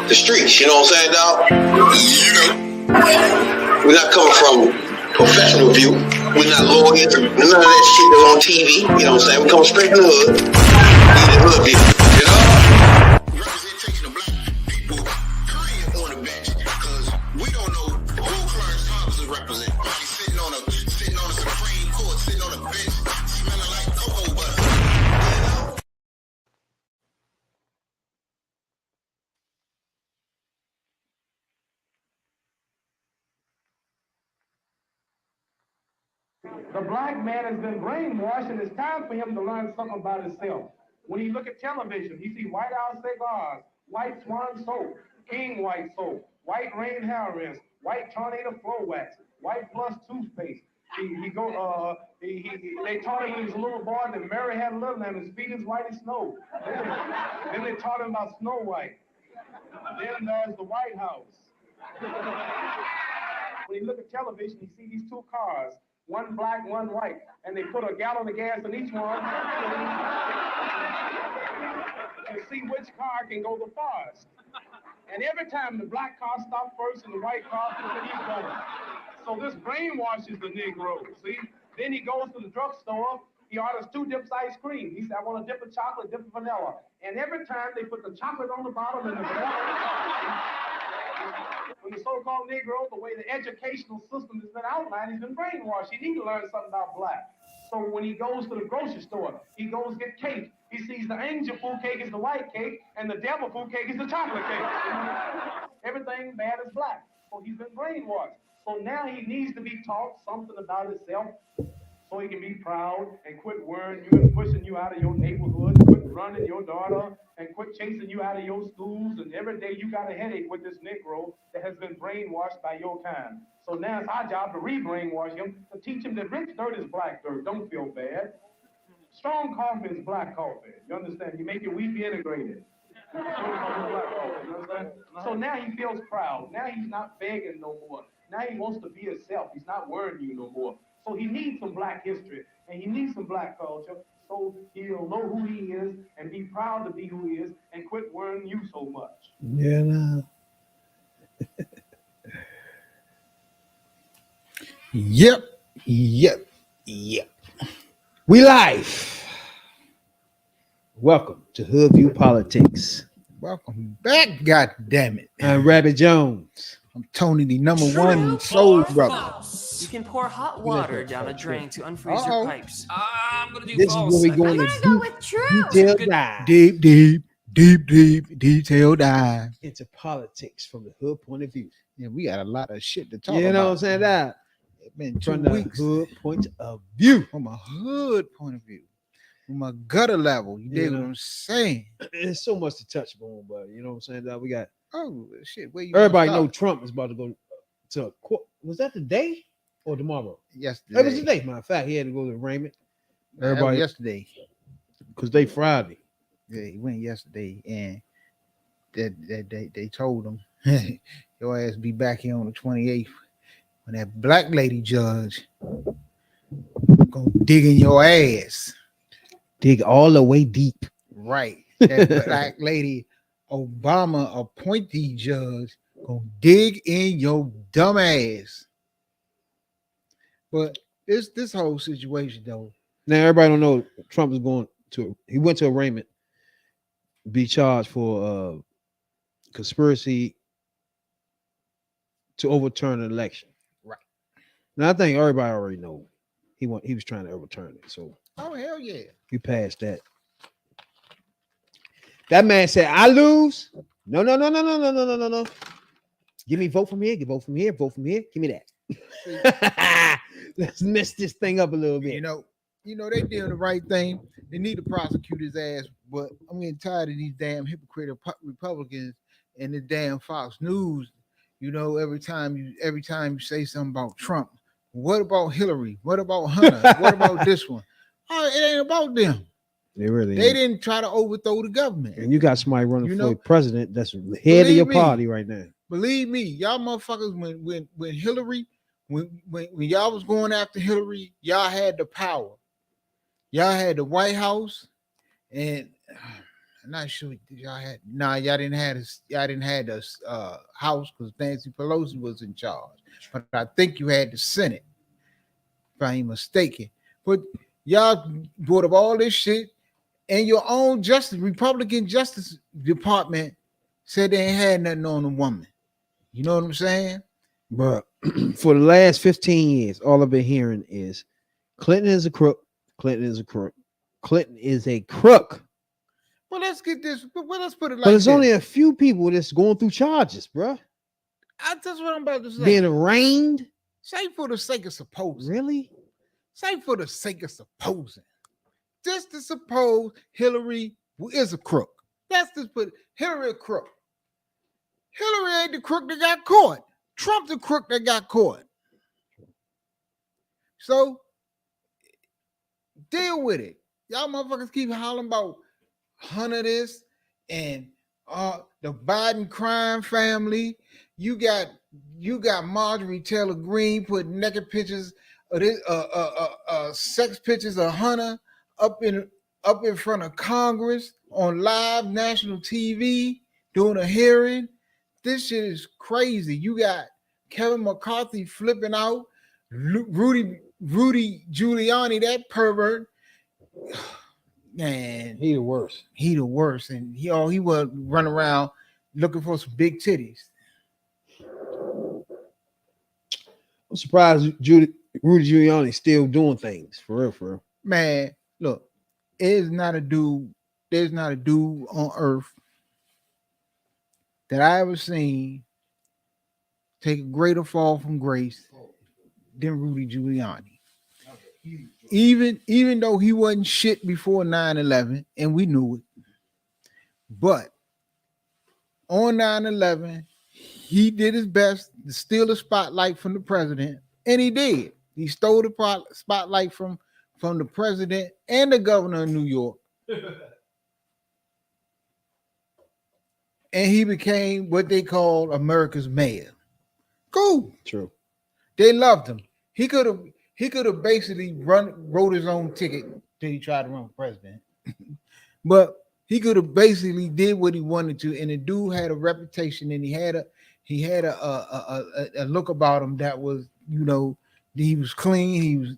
the streets, you know what I'm saying, dog? We're not coming from professional view. We're not lawyers. None of that shit that's on TV. You know what I'm saying? We come straight from the hood. We the hood view. You know? Representation of black people, period, on the bench. Because we don't know who Clarence Thomas is representing. He's sitting on a Supreme Court, sitting on a bench, smelling like cocoa butter. The black man has been brainwashed, and it's time for him to learn something about himself. When he look at television, he see White House cigars, White Swan soap, King White soap, White Rain hair rinse, White Tornado floor wax, White Plus toothpaste. They taught him when he was a little boy that Mary had a little and his feet is white as snow. Then they taught him about Snow White. Then there's the White House. When he look at television, he see these two cars. One black, one white, and they put a gallon of gas in each one to see which car can go the farthest. And every time the black car stops first and the white car keeps going. So this brainwashes the Negro, see? Then he goes to the drugstore, he orders 2 dips ice cream. He said, I want a dip of chocolate, dip of vanilla. And every time they put the chocolate on the bottom and the vanilla when the so-called Negro, the way the educational system has been outlined, he's been brainwashed. He needs to learn something about black. So when he goes to the grocery store, he goes get cake. He sees the angel food cake is the white cake, and the devil food cake is the chocolate cake. Everything bad is black. So he's been brainwashed. So now he needs to be taught something about himself so he can be proud and quit worrying you and pushing you out of your neighborhood, quit running your daughter, and quit chasing you out of your schools. And every day you got a headache with this Negro that has been brainwashed by your kind. So now it's our job to re-brainwash him, to teach him that rich dirt is black dirt. Don't feel bad. Strong coffee is black coffee. You understand? You make your wheat be integrated. So now he feels proud. Now he's not begging no more. Now he wants to be himself. He's not worrying you no more. So he needs some black history, and he needs some black culture, so he'll know who he is and be proud to be who he is and quit worrying you so much. Yeah, no. Yep. We live. Welcome to Hoodviewpolitics. Welcome back, God damn it. I'm Rabbit Jones. I'm Tony, the #1 soul brother. You can pour hot water down a drain to unfreeze your pipes. I'm gonna do This false. is where we're going I'm to gonna go with true. detail dive Deep detail dive. into politics from the hood point of view. Yeah, we got a lot of shit to talk about. You know what I'm saying? That It's been 2 from the weeks. hood point of view. From a hood point of view. From a gutter level. You dig what I'm saying? There's so much to touch on, but you know what I'm saying? That we got Oh, shit. Where you everybody gonna know Trump is about to go to court. Was that today or tomorrow? start? Yesterday. That was today. Matter of fact, he had to go to arraignment. Everybody, yesterday. because they Friday. Yeah, he went yesterday, and they told him your ass be back here on the 28th when that black lady judge gonna dig in your ass. Dig all the way deep. Right. That black lady Obama appointee judge gonna dig in your dumb ass. But this whole situation though. Now everybody don't know Trump is going to. He went to arraignment, be charged for conspiracy to overturn an election. Right. Now I think everybody already know he was trying to overturn it. So Oh hell yeah. he passed that. That man said, "I lose. No. Give me vote from here. Vote from here. Vote from here. Give me that. Let's mess this thing up a little bit." You know they doing the right thing. They need to prosecute his ass, but I'm getting tired of these damn hypocrite Republicans and the damn Fox News. You know, every time you say something about Trump, what about Hillary? What about Hunter? What about this one? Oh, it ain't about them. They didn't try to overthrow the government. And you got somebody running You for know, president that's the head of your believe me. party right now. Believe me, y'all motherfuckers, when Hillary, when y'all was going after Hillary, y'all had the power. Y'all had the White House, and I'm not sure y'all had. Nah, y'all didn't have this. Y'all didn't have this House because Nancy Pelosi was in charge. But I think you had the Senate, if I ain't mistaken. But y'all brought up all this shit, and your own Republican Justice Department said they ain't had nothing on a woman. You know what I'm saying? Bro, for the last 15 years, all I've been hearing is Clinton is a crook. Clinton is a crook. Clinton is a crook. Well, let's get this. Well, let's put it like But there's this. only a few people that's going through charges, bro. That's what I'm about to say. Being arraigned. Say for the sake of supposing. Really? Say for the sake of supposing. Just to suppose Hillary is a crook. That's just put Hillary a crook. Hillary ain't the crook that got caught. Trump's the crook that got caught. So deal with it. Y'all motherfuckers keep hollering about Hunter this and the Biden crime family. You got Marjorie Taylor Greene putting naked pictures of this sex pictures of Hunter up in front of Congress on live national TV doing a hearing. This shit is crazy. You got Kevin McCarthy flipping out, Rudy Giuliani, that pervert. Man, He the worst. He the worst, and he was run around looking for some big titties. I'm surprised Rudy Giuliani still doing things for real, for real. Man, look, there's not a dude on earth that I ever seen take a greater fall from grace than Rudy Giuliani. Even though he wasn't shit before 9/11, and we knew it, but on 9/11, he did his best to steal the spotlight from the president, and he did. He stole the spotlight from the president and the governor of New York. And he became what they call America's mayor. Cool. True. They loved him. He could have basically wrote his own ticket till he tried to run for president. But he could have basically did what he wanted to, and the dude had a reputation, and he had a look about him that was, he was clean. He was,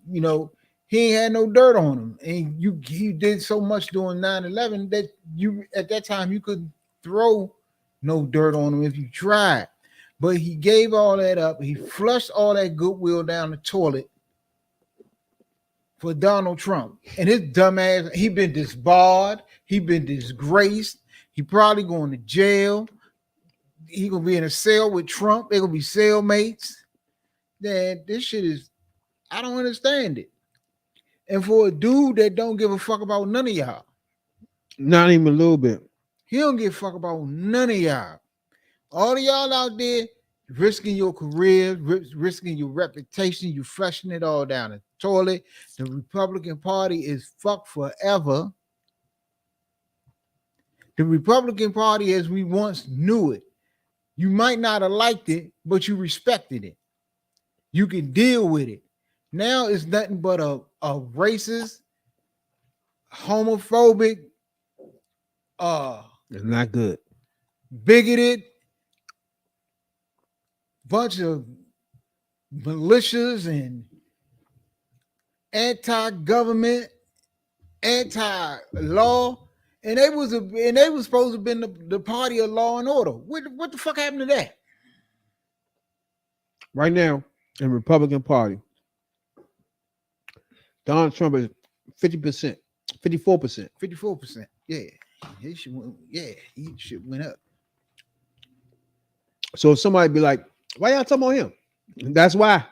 he ain't had no dirt on him. And he did so much during 9/11 that at that time you couldn't throw no dirt on him if you tried. But he gave all that up. He flushed all that goodwill down the toilet for Donald Trump. And his dumb ass, he been disbarred. He been disgraced. He probably going to jail. He gonna be in a cell with Trump. They're gonna be cellmates. Man, this shit is, I don't understand it. And for a dude that don't give a fuck about none of y'all. Not even a little bit. He don't give a fuck about none of y'all. All of y'all out there risking your career, risking your reputation, you flushing it all down the toilet. The Republican Party is fucked forever. The Republican Party as we once knew it. You might not have liked it, but you respected it. You can deal with it. Now it's nothing but a racist, homophobic, It's not good. bigoted, bunch of militias and anti-government, anti-law, and they was supposed to have been the party of law and order. What the fuck happened to that? Right now, in the Republican Party, Donald Trump is 50%, 54%. 54%. Yeah. He should went up. So somebody be like, why y'all talking about him? That's why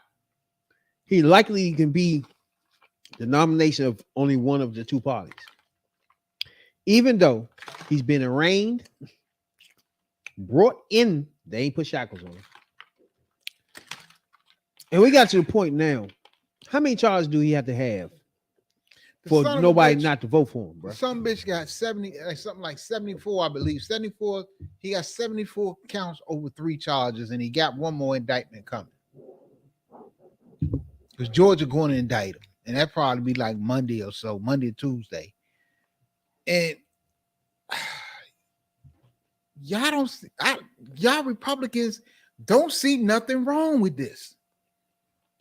he likely can be the nomination of only one of the two parties. Even though he's been arraigned, brought in, they ain't put shackles on him. And we got to the point now. How many charges do he have to have for nobody not to vote for him, bro? Some bitch got 70, something like 74, I believe. 74. He got 74 counts over 3 charges, and he got one more indictment coming. Because Georgia going to indict him, and that probably be like Monday or so, Monday or Tuesday. And y'all Republicans don't see nothing wrong with this.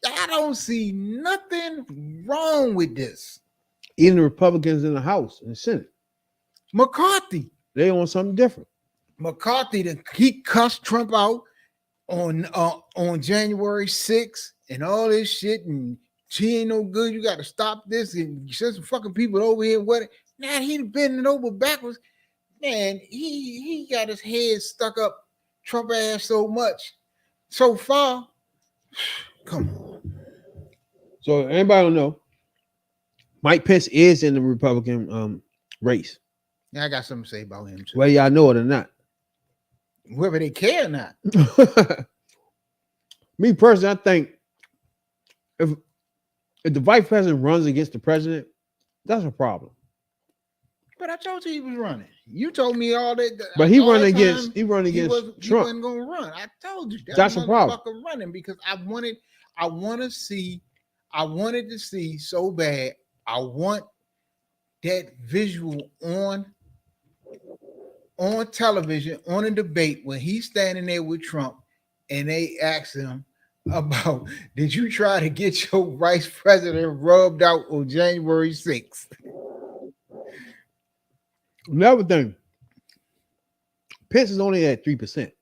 I don't see nothing wrong with this. Even the Republicans in the House and the Senate, McCarthy they want something different. He cussed Trump out on January 6th and all this shit, and she ain't no good. You got to stop this, and send some fucking people over here. What? Now he bending over backwards. Man, he got his head stuck up Trump ass so much. So far, come on. So anybody don't know, Mike Pence is in the Republican race. Now I got something to say about him too. Whether y'all know it or not. Whether they care or not. Me personally, I think if the vice president runs against the president, that's a problem. But I told you he was running. You told me all that. But he run Trump. against He wasn't going to run. I told you that's a problem. Running because I wanted to see so bad. I want that visual on television on a debate when he's standing there with Trump and they ask him about, did you try to get your vice president rubbed out on January 6th? Another thing, Pence is only at 3%.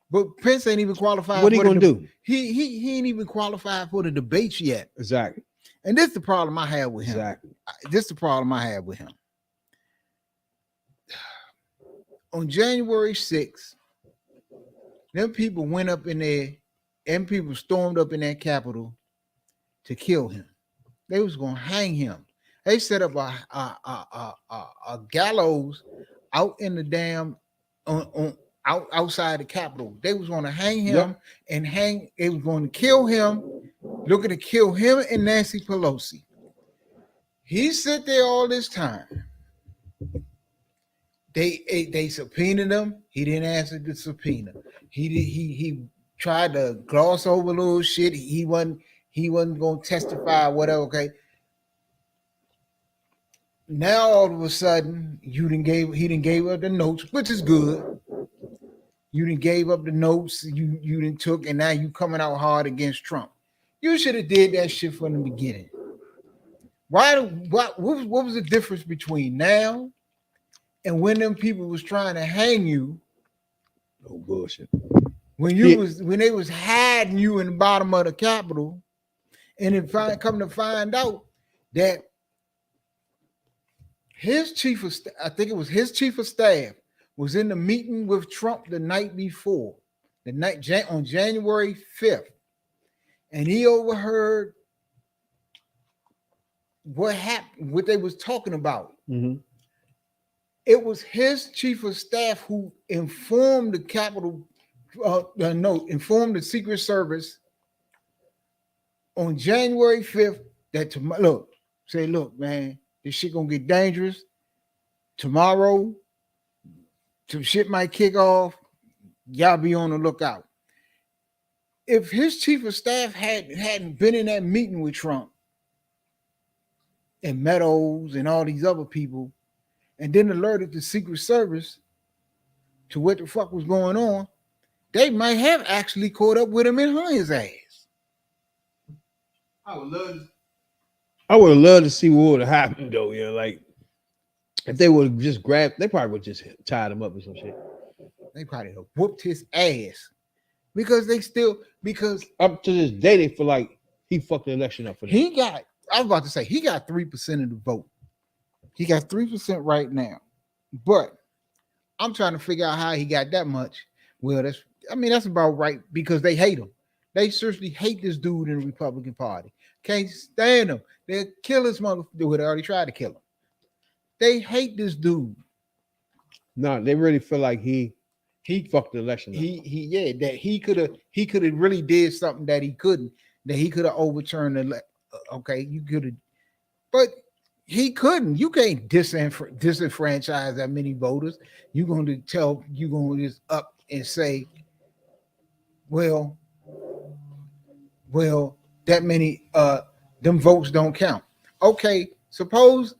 But Pence ain't even qualified. What are you gonna do? He ain't even qualified for the debates yet. Exactly. And this is the problem I have with him. Exactly. This is the problem I have with him. On January 6th, them people went up in there, and people stormed up in that Capitol to kill him. They was gonna hang him. They set up a gallows out in the damn outside the Capitol. They was going to hang him and they was going to kill him, looking to kill him and Nancy Pelosi. He sat there all this time. They subpoenaed him. He didn't answer the subpoena. He tried to gloss over a little shit. He wasn't going to testify or whatever. Okay. Now all of a sudden, he didn't gave up the notes, which is good. You didn't gave up the notes you didn't took, and now you coming out hard against Trump. You should have did that shit from the beginning. What was the difference between now and when them people was trying to hang you? No bullshit. When they was hiding you in the bottom of the Capitol, and then come to find out that his chief of staff, I think it was his chief of staff, was in the meeting with Trump the night before, on January 5th, and he overheard what happened, what they was talking about. Mm-hmm. It was his chief of staff who informed the Capitol, informed the Secret Service on January 5th that look, man, this shit gonna get dangerous. Tomorrow, some shit might kick off. Y'all be on the lookout. If his chief of staff hadn't been in that meeting with Trump and Meadows and all these other people, and then alerted the Secret Service to what the fuck was going on, they might have actually caught up with him and hung his ass. I would have loved to see what would have happened though. Yeah, like if they would have just grabbed, they probably would have just tied him up or some shit. They probably have whooped his ass because up to this day they feel like he fucked the election up for them. I was about to say he got 3% of the vote. He got 3% right now, but I'm trying to figure out how he got that much. Well, that's about right because they hate him. They seriously hate this dude in the Republican Party. Can't stand him. They'll kill this motherfucker. They already tried to kill him. They hate this dude. No, they really feel like he fucked the election up. That he could have really did something that he couldn't. That he could have overturned the okay, you could have, but he couldn't. You can't disenfranchise that many voters. You're going to just up and say, well, that many them votes don't count. Okay, suppose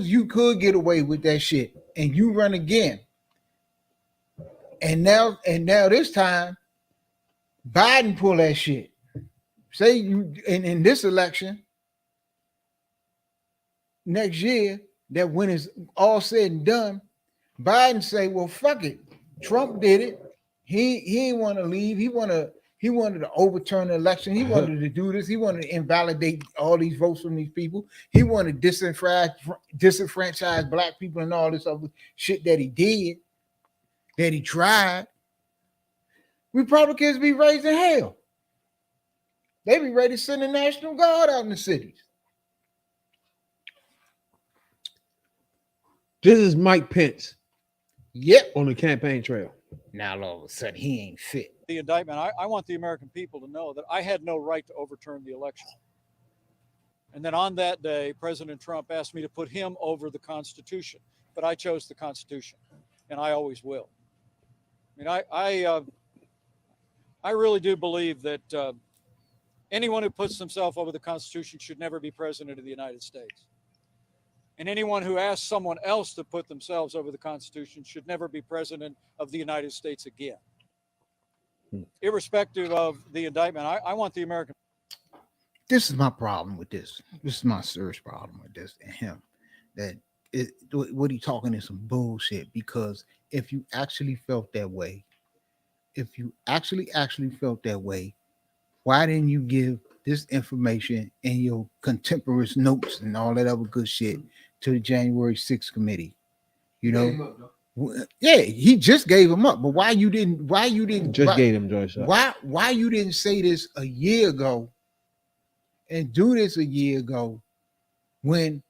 you could get away with that shit and you run again. And now this time, Biden pull that shit. Say you in this election next year, that when it's all said and done, Biden say, well, fuck it. Trump did it. He didn't want to leave. He wanted to overturn the election. He wanted to do this. He wanted to invalidate all these votes from these people. He wanted to disenfranchise black people and all this other shit that he did, that he tried. Republicans be raising hell. They be ready to send the National Guard out in the cities. This is Mike Pence. Yep. On the campaign trail. Now all of a sudden he ain't fit. The indictment, I want the American people to know that I had no right to overturn the election. And then on that day, President Trump asked me to put him over the Constitution, but I chose the Constitution, and I always will. I mean, I really do believe that anyone who puts themselves over the Constitution should never be president of the United States. And anyone who asks someone else to put themselves over the Constitution should never be president of the United States again. Irrespective of the indictment, I want the American. This is my problem with this. This is my serious problem with this and him. That what he talking is some bullshit. Because if you actually felt that way, if you actually felt that way, why didn't you give this information in your contemporaries notes and all that other good shit to the January 6th committee? You know, yeah, he just gave him up. But why you didn't Gave him Joyce. Why you didn't say this a year ago and do this a year ago when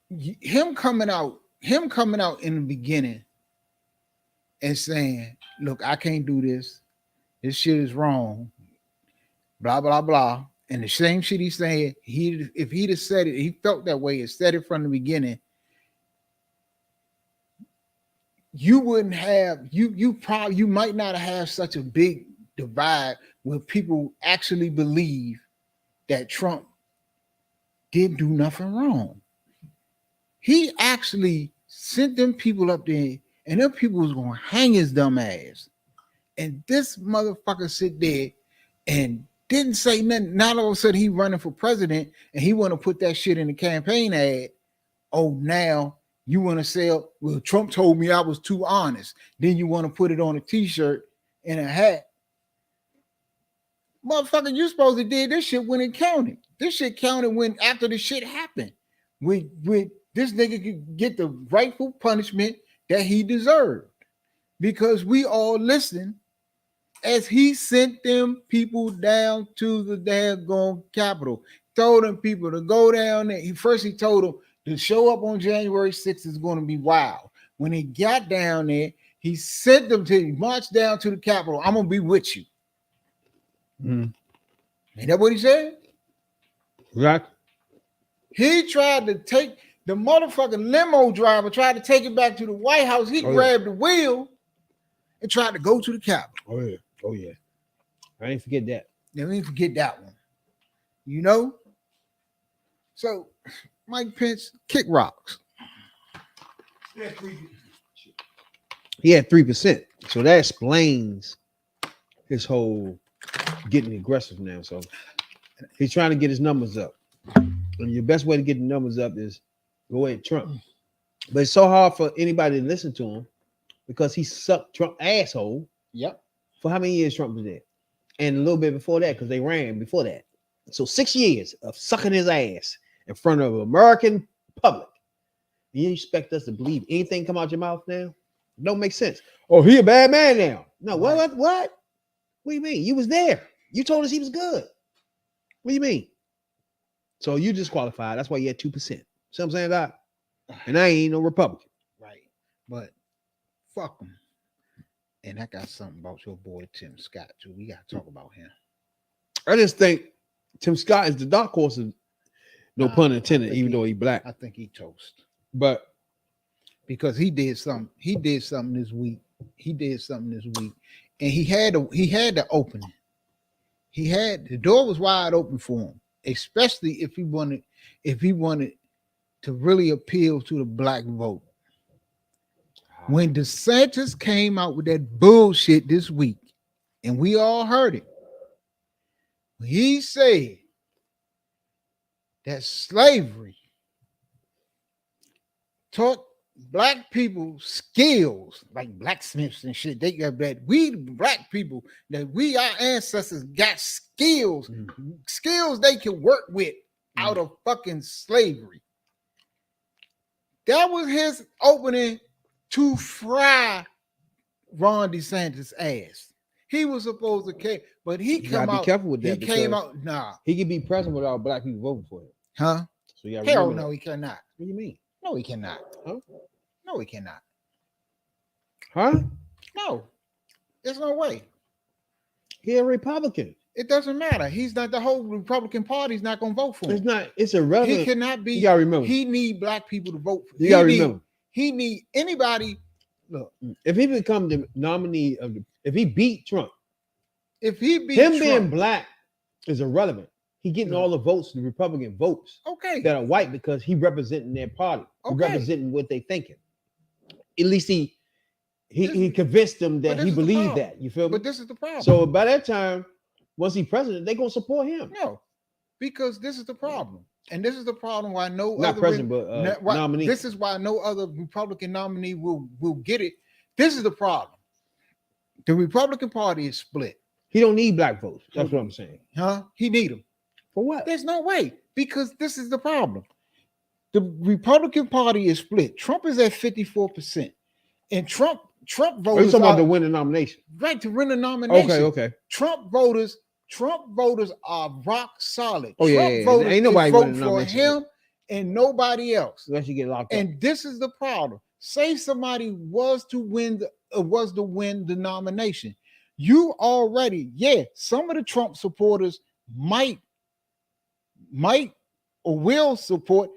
him coming out in the beginning and saying, look, I can't do this. This shit is wrong. Blah, blah, blah. And the same shit he's saying, if he'd have said it, he felt that way and said it from the beginning, you wouldn't have, you might not have such a big divide where people actually believe that Trump didn't do nothing wrong. He actually sent them people up there, and them people was gonna hang his dumb ass. And this motherfucker sit there and didn't say nothing. Not all of a sudden he running for president and he want to put that shit in the campaign ad. Oh, now you want to sell? Well, Trump told me I was too honest. Then you want to put it on a t-shirt and a hat. Motherfucker, you supposed to did this shit when it counted. This shit counted when after the shit happened. With this nigga could get the rightful punishment that he deserved. Because we all listened as he sent them people down to the daggone Capitol. Told them people to go down there. He told them to show up on January 6th is going to be wild. When he got down there, he sent them to march down to the Capitol. I'm going to be with you. Ain't that what he said? Right. He tried to take the motherfucking limo driver, tried to take it back to the White House. He grabbed the wheel and tried to go to the Capitol. Oh yeah. I ain't forget that. Never even forget that one. You know? So Mike Pence kick rocks. He had 3%. So that explains his whole getting aggressive now. So he's trying to get his numbers up. And your best way to get the numbers up is go ahead, Trump. But it's so hard for anybody to listen to him because he sucked Trump asshole. Yep. For how many years Trump was there? And a little bit before that, because they ran before that. So 6 years of sucking his ass in front of American public. You expect us to believe anything come out your mouth now? Don't make sense. Oh, he a bad man now. No, what? What do you mean? You was there. You told us he was good. What do you mean? So you disqualified. That's why you had 2%. See what I'm saying, Doc? And I ain't no Republican. Right. But fuck him. And I got something about your boy Tim Scott too. We got to talk about him. I just think Tim Scott is the dark horse. No pun intended, even though he's black. I think he toast. But because he did something this week. And he had the opening. The door was wide open for him, especially if he wanted to really appeal to the black vote. When DeSantis came out with that bullshit this week, and we all heard it, he said that slavery taught black people skills like blacksmiths and shit. They got that we black people, that we our ancestors got skills, skills they can work with out of fucking slavery. That was his opening to fry Ron DeSantis' ass. He was supposed to care, but he You come gotta out. be careful with that. He came because out. Nah, He can be president without black people voting for him. huh? So you gotta Hell remember no, that. he cannot. What do you mean? No, he cannot. Huh? No, he cannot. Huh? No, there's no way. He a Republican. It doesn't matter. He's not, the whole Republican Party's not gonna vote for him. It's not. It's irrelevant. He cannot be. You gotta remember. He need black people to vote for. You gotta remember. He need anybody. Look, If he become the nominee of the, if he beat Trump, if he beat him Trump, being black is irrelevant. He getting No. all the votes, the Republican votes okay, that are white because he representing their party. He Okay. representing what they thinking. At least he This- convinced them but that this he is the believed problem. that. You feel me? but this is the problem. So by that time, once he president, they gonna support him. no, because this is the problem, and this is the problem why no Not other president, but nominee. This is why no other Republican nominee will get it. This is the problem. The Republican Party is split, He don't need black votes. That's what I'm saying. huh? He need them. For what? There's no way, because this is the problem. The Republican Party is split. Trump is at 54%, and Trump Are you voters talking about are to win the nomination? right to win the nomination. Okay. Trump voters are rock solid. Oh, yeah, Trump yeah, yeah. voters Ain't nobody vote winning the for nomination. him and nobody else. Unless you get locked up. And this is the problem. Say somebody was to win the nomination. You already, some of the Trump supporters might or will support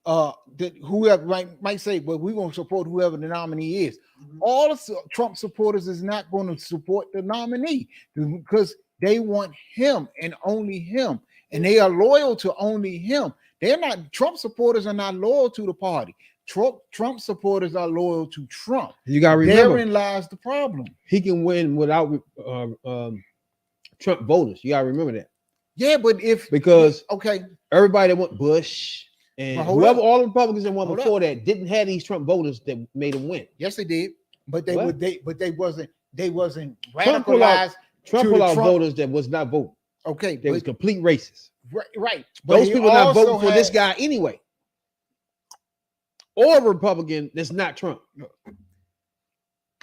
that whoever might say, well, we're going to support whoever the nominee is. All the Trump supporters is not going to support the nominee because they want him and only him, and they are loyal to only him. They're not, Trump supporters are not loyal to the party. Trump supporters are loyal to Trump. You gotta remember, Therein lies the problem. he can win without Trump voters. You gotta remember that. Yeah, but if Because okay, everybody that went Bush and Well, hold whoever, up. all the Republicans that won Hold before that didn't have these Trump voters that made them win. yes, they did, but they What? they wasn't Trump pulled out- radicalized. Trump To pulled the out Trump- voters that was not voting. Okay, They was but, complete racists. right. But Those he people not also voting for this had- guy anyway. Or a Republican that's not Trump.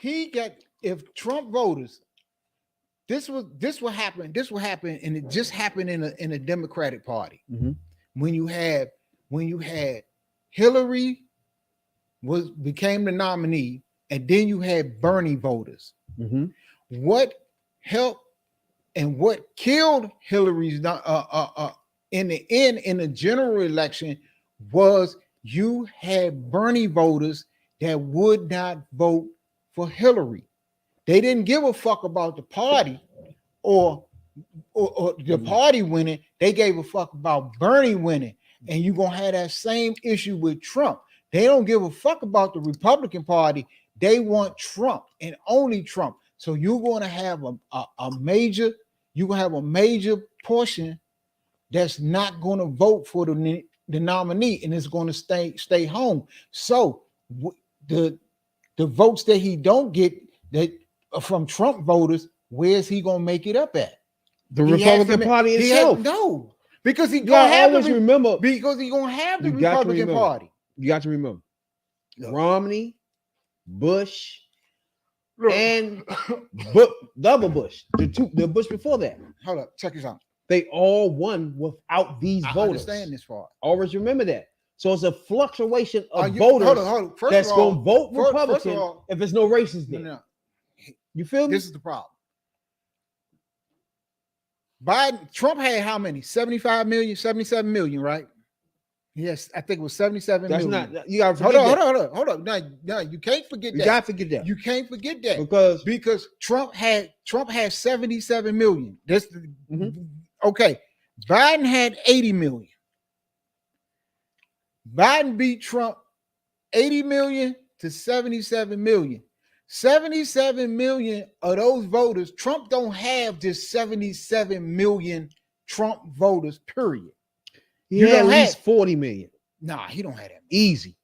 He got, if Trump voters, this will happen, and it just happened in a Democratic Party. Mhm. When you had Hillary became the nominee, and then you had Bernie voters. Mhm. What helped and what killed Hillary's in the end in the general election was you had Bernie voters that would not vote for Hillary. They didn't give a fuck about the party or the party winning. They gave a fuck about Bernie winning. And you're gonna have that same issue with Trump. They don't give a fuck about the Republican Party. They want Trump and only Trump. So you're going to have a major portion that's not going to vote for the nominee and is going to stay home. So the votes that he don't get that from Trump voters, where's he going to make it up at? The He has Republican to- Party he has- itself. no, because he You gonna gotta have always remember. because he's gonna have the You got to Republican remember. Party. You got to remember. Look. Romney, Bush, Look, and double Bush. The Bush before that. hold up, check this out. They all won without these I voters. understand this part. Always remember that. So it's a fluctuation Are of you- voters hold on. First that's of all, going to vote first of Republican all- if there's no racists no, there. no, You feel me? this is the problem. Trump had how many? 75 million, 77 million, right? Yes, I think it was 77 That's million. not. You got to Hold forget on, that. hold on. No, you can't forget You that. got to forget that You can't forget that. because Trump had 77 million. That's Mhm. okay. Biden had 80 million. Biden beat Trump 80 million to 77 million. 77 million of those voters, Trump don't have just 77 million Trump voters, period. He had at least 40 million. Nah, he don't have that. Easy.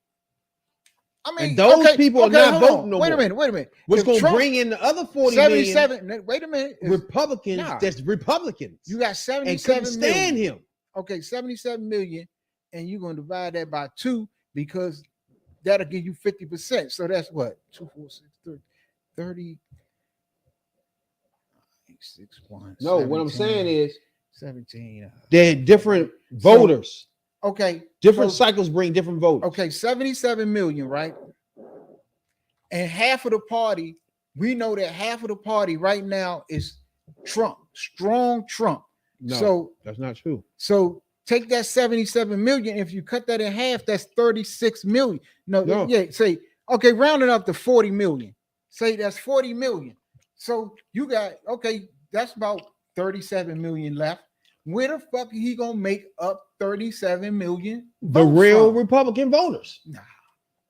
I mean, and those people are not voting no more. Wait a minute. What's going to bring in the other 40 million? Wait a minute. Republicans, that's Republicans. You got 77 and couldn't stand him. Okay, 77 million, and you're going to divide that by 2 because that'll give you 50%. So that's what? 2, 4, 6, 30. 6, 1. No, 17, what I'm saying is 17. They're different voters. Okay. Different cycles bring different voters. Okay, 77 million, right? And half of the party, we know that half of the party right now is Trump, strong Trump. No, so that's not true. So take that 77 million. If you cut that in half, that's 36 million. No. Yeah, say, okay, round it up to 40 million. Say that's 40 million. So you got, okay, that's about 37 million left. Where the fuck he gonna make up 37 million? The real Republican voters. Nah.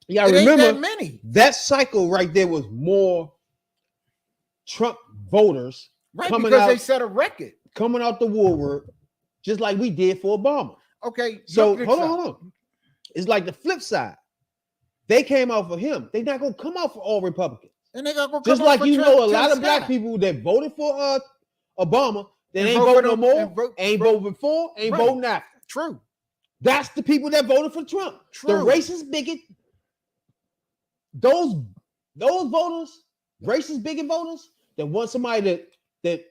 You gotta remember that many. That cycle right there was more Trump voters, right? Because they set a record coming out the woodwork, just like we did for Obama. Okay, so hold on. It's like the flip side. They came out for him. They're not gonna come out for all Republicans. And they gonna come just like you know, a lot of black people that voted for Obama. They ain't voting no more. Ain't voting before. Ain't voting after. True. That's the people that voted for Trump. True. The racist bigot. Those voters, racist bigot voters that want somebody that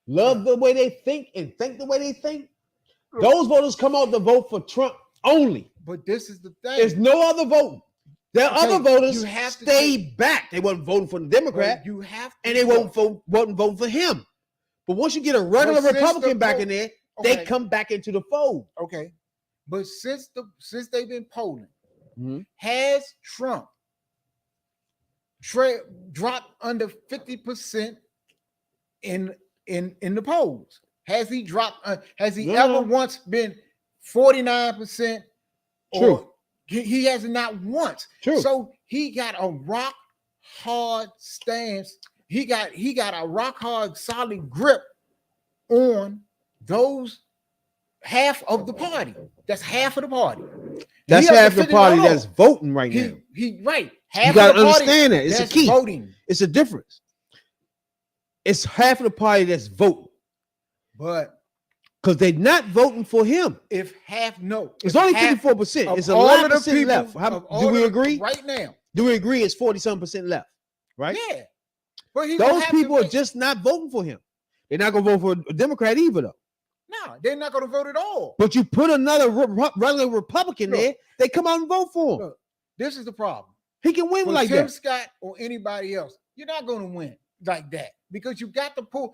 love the way they think and think the way they think. Those voters come out to vote for Trump only. But this is the thing. There's no other vote. There are other voters stay back. They wasn't voting for the Democrat. You have to and they wasn't voting for him. But once you get a regular Republican back in there, they come back into the fold. Okay. But since they've been polling, has Trump dropped under 50% in the polls? Has he dropped? Has he ever once been 49%? True. He has not once. True. So he got a rock hard stance. He got a rock hard, solid grip on those half of the party. That's half of the party. That's half the party that's voting right now. He right. Half you got to of the party understand that. It's a key. Voting. It's a difference. It's half of the party that's voting. But because they're not voting for him. If half no. It's only 54%. It's a lot of percent left. Do we agree? Right now. Do we agree it's 40-some% left? Right? Yeah. But those people are just not voting for him. They're not going to vote for a Democrat either, though. No, they're not going to vote at all. But you put another regular Republican there, they come out and vote for him. Look, this is the problem. He can win like Tim that. Scott or anybody else, you're not going to win like that because you got to pull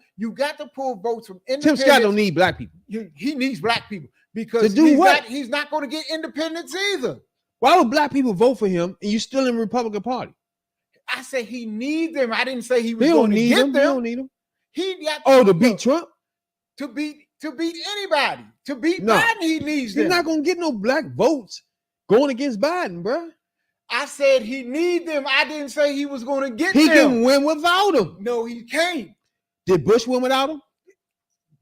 votes from independents. Tim Scott don't need black people. He needs black people because he's not going to get independents either. Why would black people vote for him and you still in the Republican Party? I said he needs them. I didn't say he was going to get them. He don't need them. He got to beat Trump? To beat anybody. To beat Biden, he needs them. He's not going to get no black votes going against Biden, bro. I said he needs them. I didn't say he was going to get them. He can win without them. No, he can't. Did Bush win without him?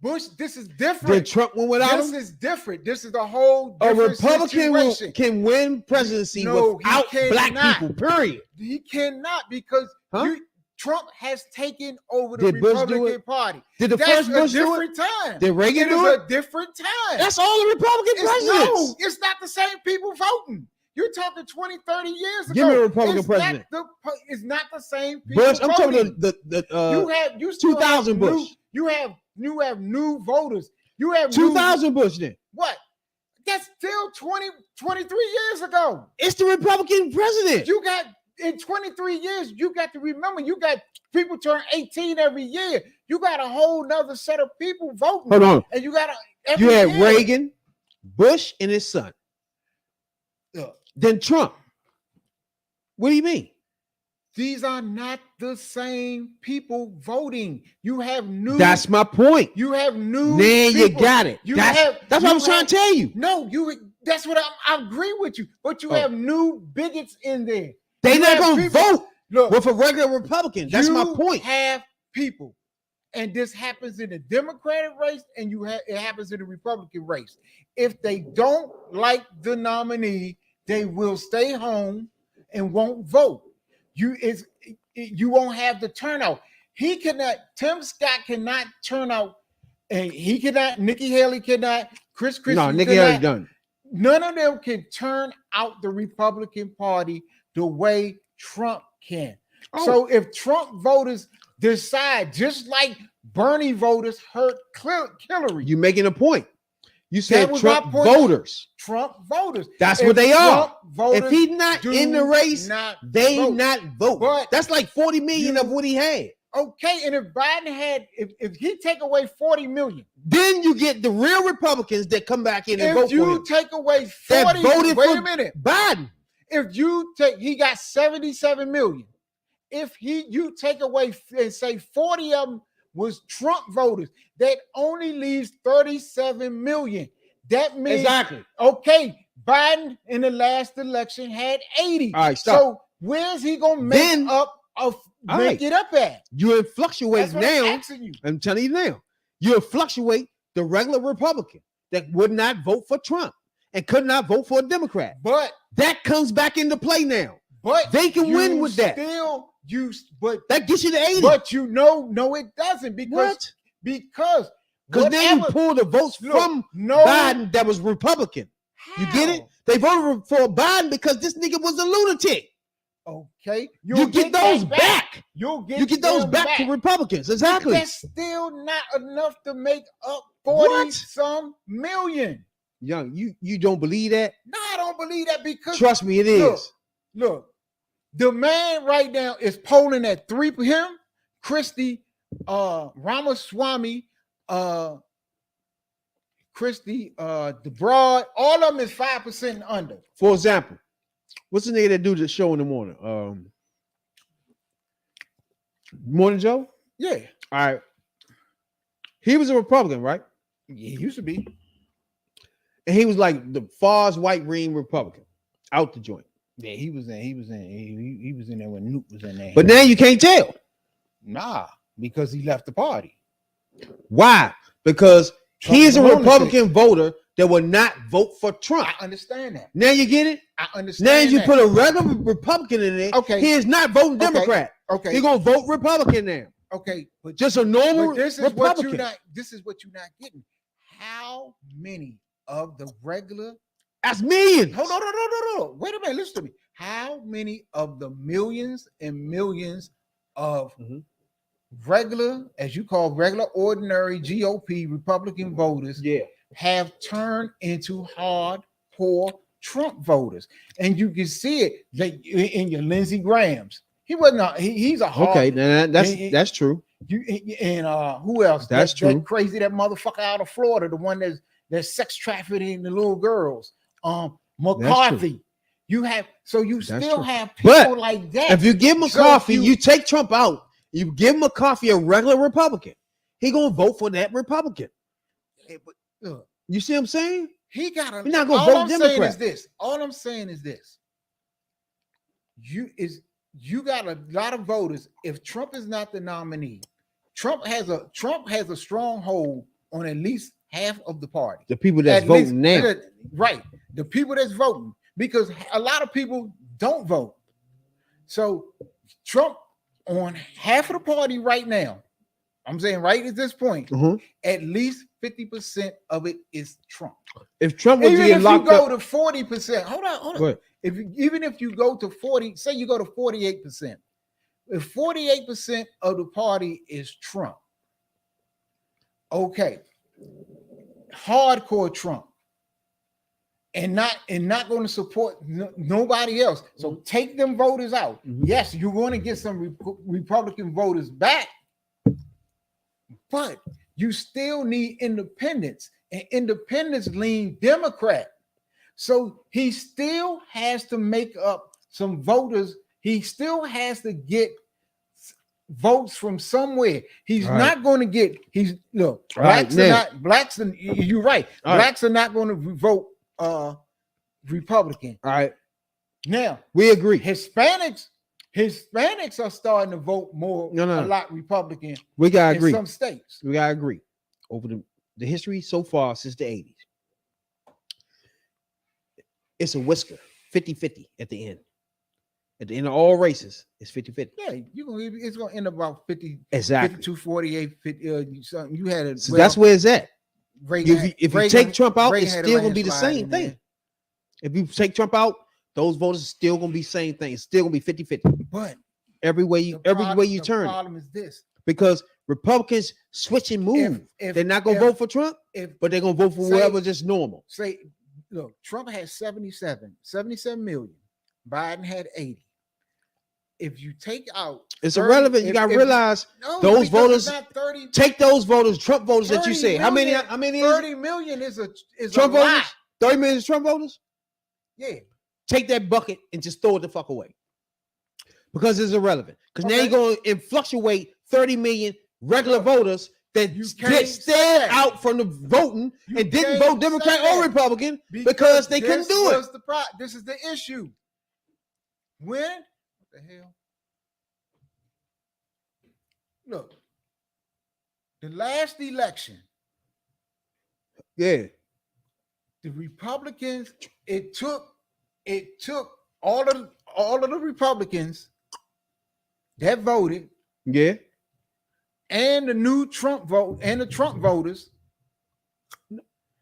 Bush, this is different. Did Trump win without him? This is different. This is a whole different situation. Can win presidency without black people, period. He cannot because Trump has taken over the Republican Party. Did the first Bush do it? Time. Did Reagan do it? It's a different time. That's all the Republican presidents. No, it's not the same people voting. You're talking 20, 30 years ago. Give me a Republican president. It's not the same people Bush, I'm voting. talking you 2000 Bush. You have new voters. You have 2000 Bush then. What? That's still 23 years ago. It's the Republican president. You got in 23 years, you got to remember, you got people turn 18 every year. You got a whole nother set of people voting. Hold on. And you got Reagan, Bush, and his son. Then Trump. What do you mean? These are not the same people voting. You have new. That's my point. You have new. Then people. You got it. That's what I was trying to tell you. No, that's what I agree with you. But you have new bigots in there. They You not have gonna people- vote Look, with a regular Republican. That's my you point. Have people, and this happens in the Democratic race, and it happens in the Republican race. If they don't like the nominee, they will stay home and won't vote. You won't have the turnout. Tim Scott cannot turn out, and he cannot. Nikki Haley cannot. Chris Christie No, Nikki cannot. Haley done. None of them can turn out the Republican Party the way Trump can. Oh. So if Trump voters decide, just like Bernie voters hurt Hillary, You making a point. You That said was my Trump point. voters. Trump voters. That's If what they are. Trump voters If he's not do in the race, not they vote. not vote. But That's like 40 million you- of what he had. Okay, and if Biden had, if he take away 40 million, Then you get the real Republicans that come back in and vote if for you him. take away That 40, voted wait for a minute. Biden. If you take, he got 77 million. If you take away and say 40 of them was Trump voters, that only leaves 37 million. That means Exactly. okay, Biden in the last election had 80. All right, stop. So where's he gonna make Then- right. it up at? You fluctuate That's what I'm now. asking you. I'm telling you now. You fluctuate the regular Republican that would not vote for Trump and could not vote for a Democrat. But That comes back into play now. They can you win with that. But That gets you to 80. no, it doesn't because Because then you whatever- pull the votes Look, from no, Biden that was Republican. You get it? how? They voted for Biden because this nigga was a lunatic. Okay, You get those that back. You'll get You get those them back to Republicans. Exactly. That's still not enough to make up 40 What? some million. Young, you don't believe that? No, I don't believe that because Trust me, it Look. is. look, the man right now is polling at 3 for him, Christie, Ramaswamy, Christie, the Broad, all of them is 5% and under. For example, what's the nigga that do the show in the morning? Morning Joe? Yeah, All right. He was a Republican, right? he used to be. And he was like the far's white ring Republican out the joint. Yeah, he was in there when Newt was in there. But now you can't tell. nah, because he left the party. Why? Because Trump he's a was on the Republican voter that will not vote for Trump. I understand that. Now you get it? I understand. Now you that. put a regular Republican in there. Okay. He is not voting Okay. Democrat. Okay. He's gonna vote Republican now. Okay, but Just a normal But this is Republican. what you're not getting. How many of the regular That's millions. hold on. Wait a minute, listen to me. How many of the millions and millions of Mhm. regular, as you call regular, ordinary GOP Republican voters Yeah. have turned into hardcore Trump voters? And you can see it like in your Lindsey Grahams. He wasn't he's a hard, Okay, now He- that's true. You and who else? That's true. That crazy, that motherfucker out of Florida, the one that's sex trafficking the little girls. McCarthy. You have That's still true. have people But like that. If you give McCarthy, you- you take Trump out, you give McCarthy a regular Republican, he gonna vote for that Republican. But, look, You see what I'm saying? he got a. You're not gonna all vote I'm saying Democrat. is this. All I'm saying is this. You got a lot of voters. If Trump is not the nominee, Trump has a strong hold on at least half of the party. The people that's At voting least- now. Right. The people that's voting, because a lot of people don't vote. So Trump on half of the party right now, I'm saying right at this point, Mhm. at least 50% of it is Trump. If Trump was to Even get if you locked go up, to 40%, hold on. go ahead. Even if you go to 40, say you go to 48%, if 48% of the party is Trump, okay, hardcore Trump, and not going to support nobody else. So take them voters out. Mhm. Yes, you're going to get some Republican voters back, but you still need independents, and independents lean Democrat. So he still has to make up some voters. He still has to get votes from somewhere. He's Right. not going to get. Look, Right, blacks now. are not blacks. You're right. All right. Blacks are not going to vote Republican. All right. Now We agree. Hispanics are starting to vote more, a lot Republican. We gotta agree. In some states. We gotta agree. Over the history so far since the 80s. It's a whisker, 50-50 at the end. At the end of all races, it's 50-50. Yeah, it's gonna end up about 50, exactly 52, 48, 50, something. You had it. So that's where it's at. Reagan, If you take Trump out, Reagan it's still gonna be the same thing. There. If you take Trump out, those voters are still gonna be same thing. It's still gonna be 50-50. But every way you turn. The problem is this. Because Republicans switch and move. They're not gonna vote for Trump, but they're gonna vote for whoever just normal. Look, Trump had 77 million. Biden had 80. If you take out, it's irrelevant. You gotta realize those voters. Take those voters, Trump voters that you say. How many? 30 million is Trump a voters. lot. 30 million is Trump voters. Yeah. Take that bucket and just throw it the fuck away. Because it's irrelevant. Because now you're going to fluctuate 30 million regular voters that get stand out from the voting and didn't vote Democrat or Republican because they couldn't do it. This is the issue. What the hell? Look, the last election, the Republicans, it took all of the Republicans that voted, and the new Trump vote and the Trump voters,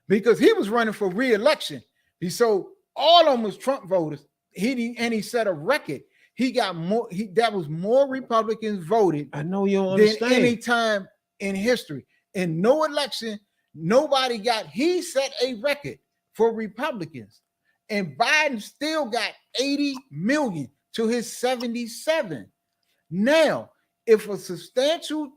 because he was running for re-election. So all of them was Trump voters. He set a record. He got more. That was more Republicans voted. I know you don't understand. Than any time in history. In no election, nobody got. He set a record for Republicans, and Biden still got 80 million to his 77. Now, if a substantial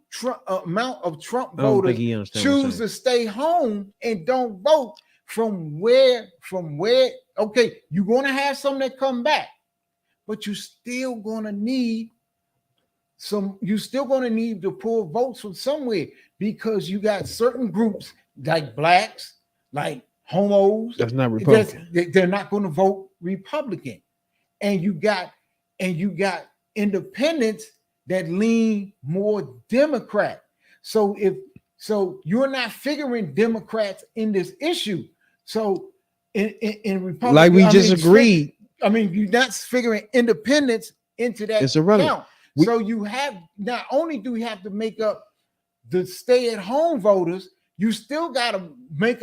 amount of Trump voters choose to stay home and don't vote, from where? Okay, you're going to have some that come back, but you're still going to need some. You're still going to need to pull votes from somewhere because you got certain groups like blacks, like homos. That's not Republican. They're not going to vote Republican, and you got independents that lean more Democrat. So you're not figuring Democrats in this issue. So in Republican, like we just agreed. You're not figuring independents into that. It's irrelevant. Count. So you have, not only do we have to make up the stay-at-home voters, you still got to bring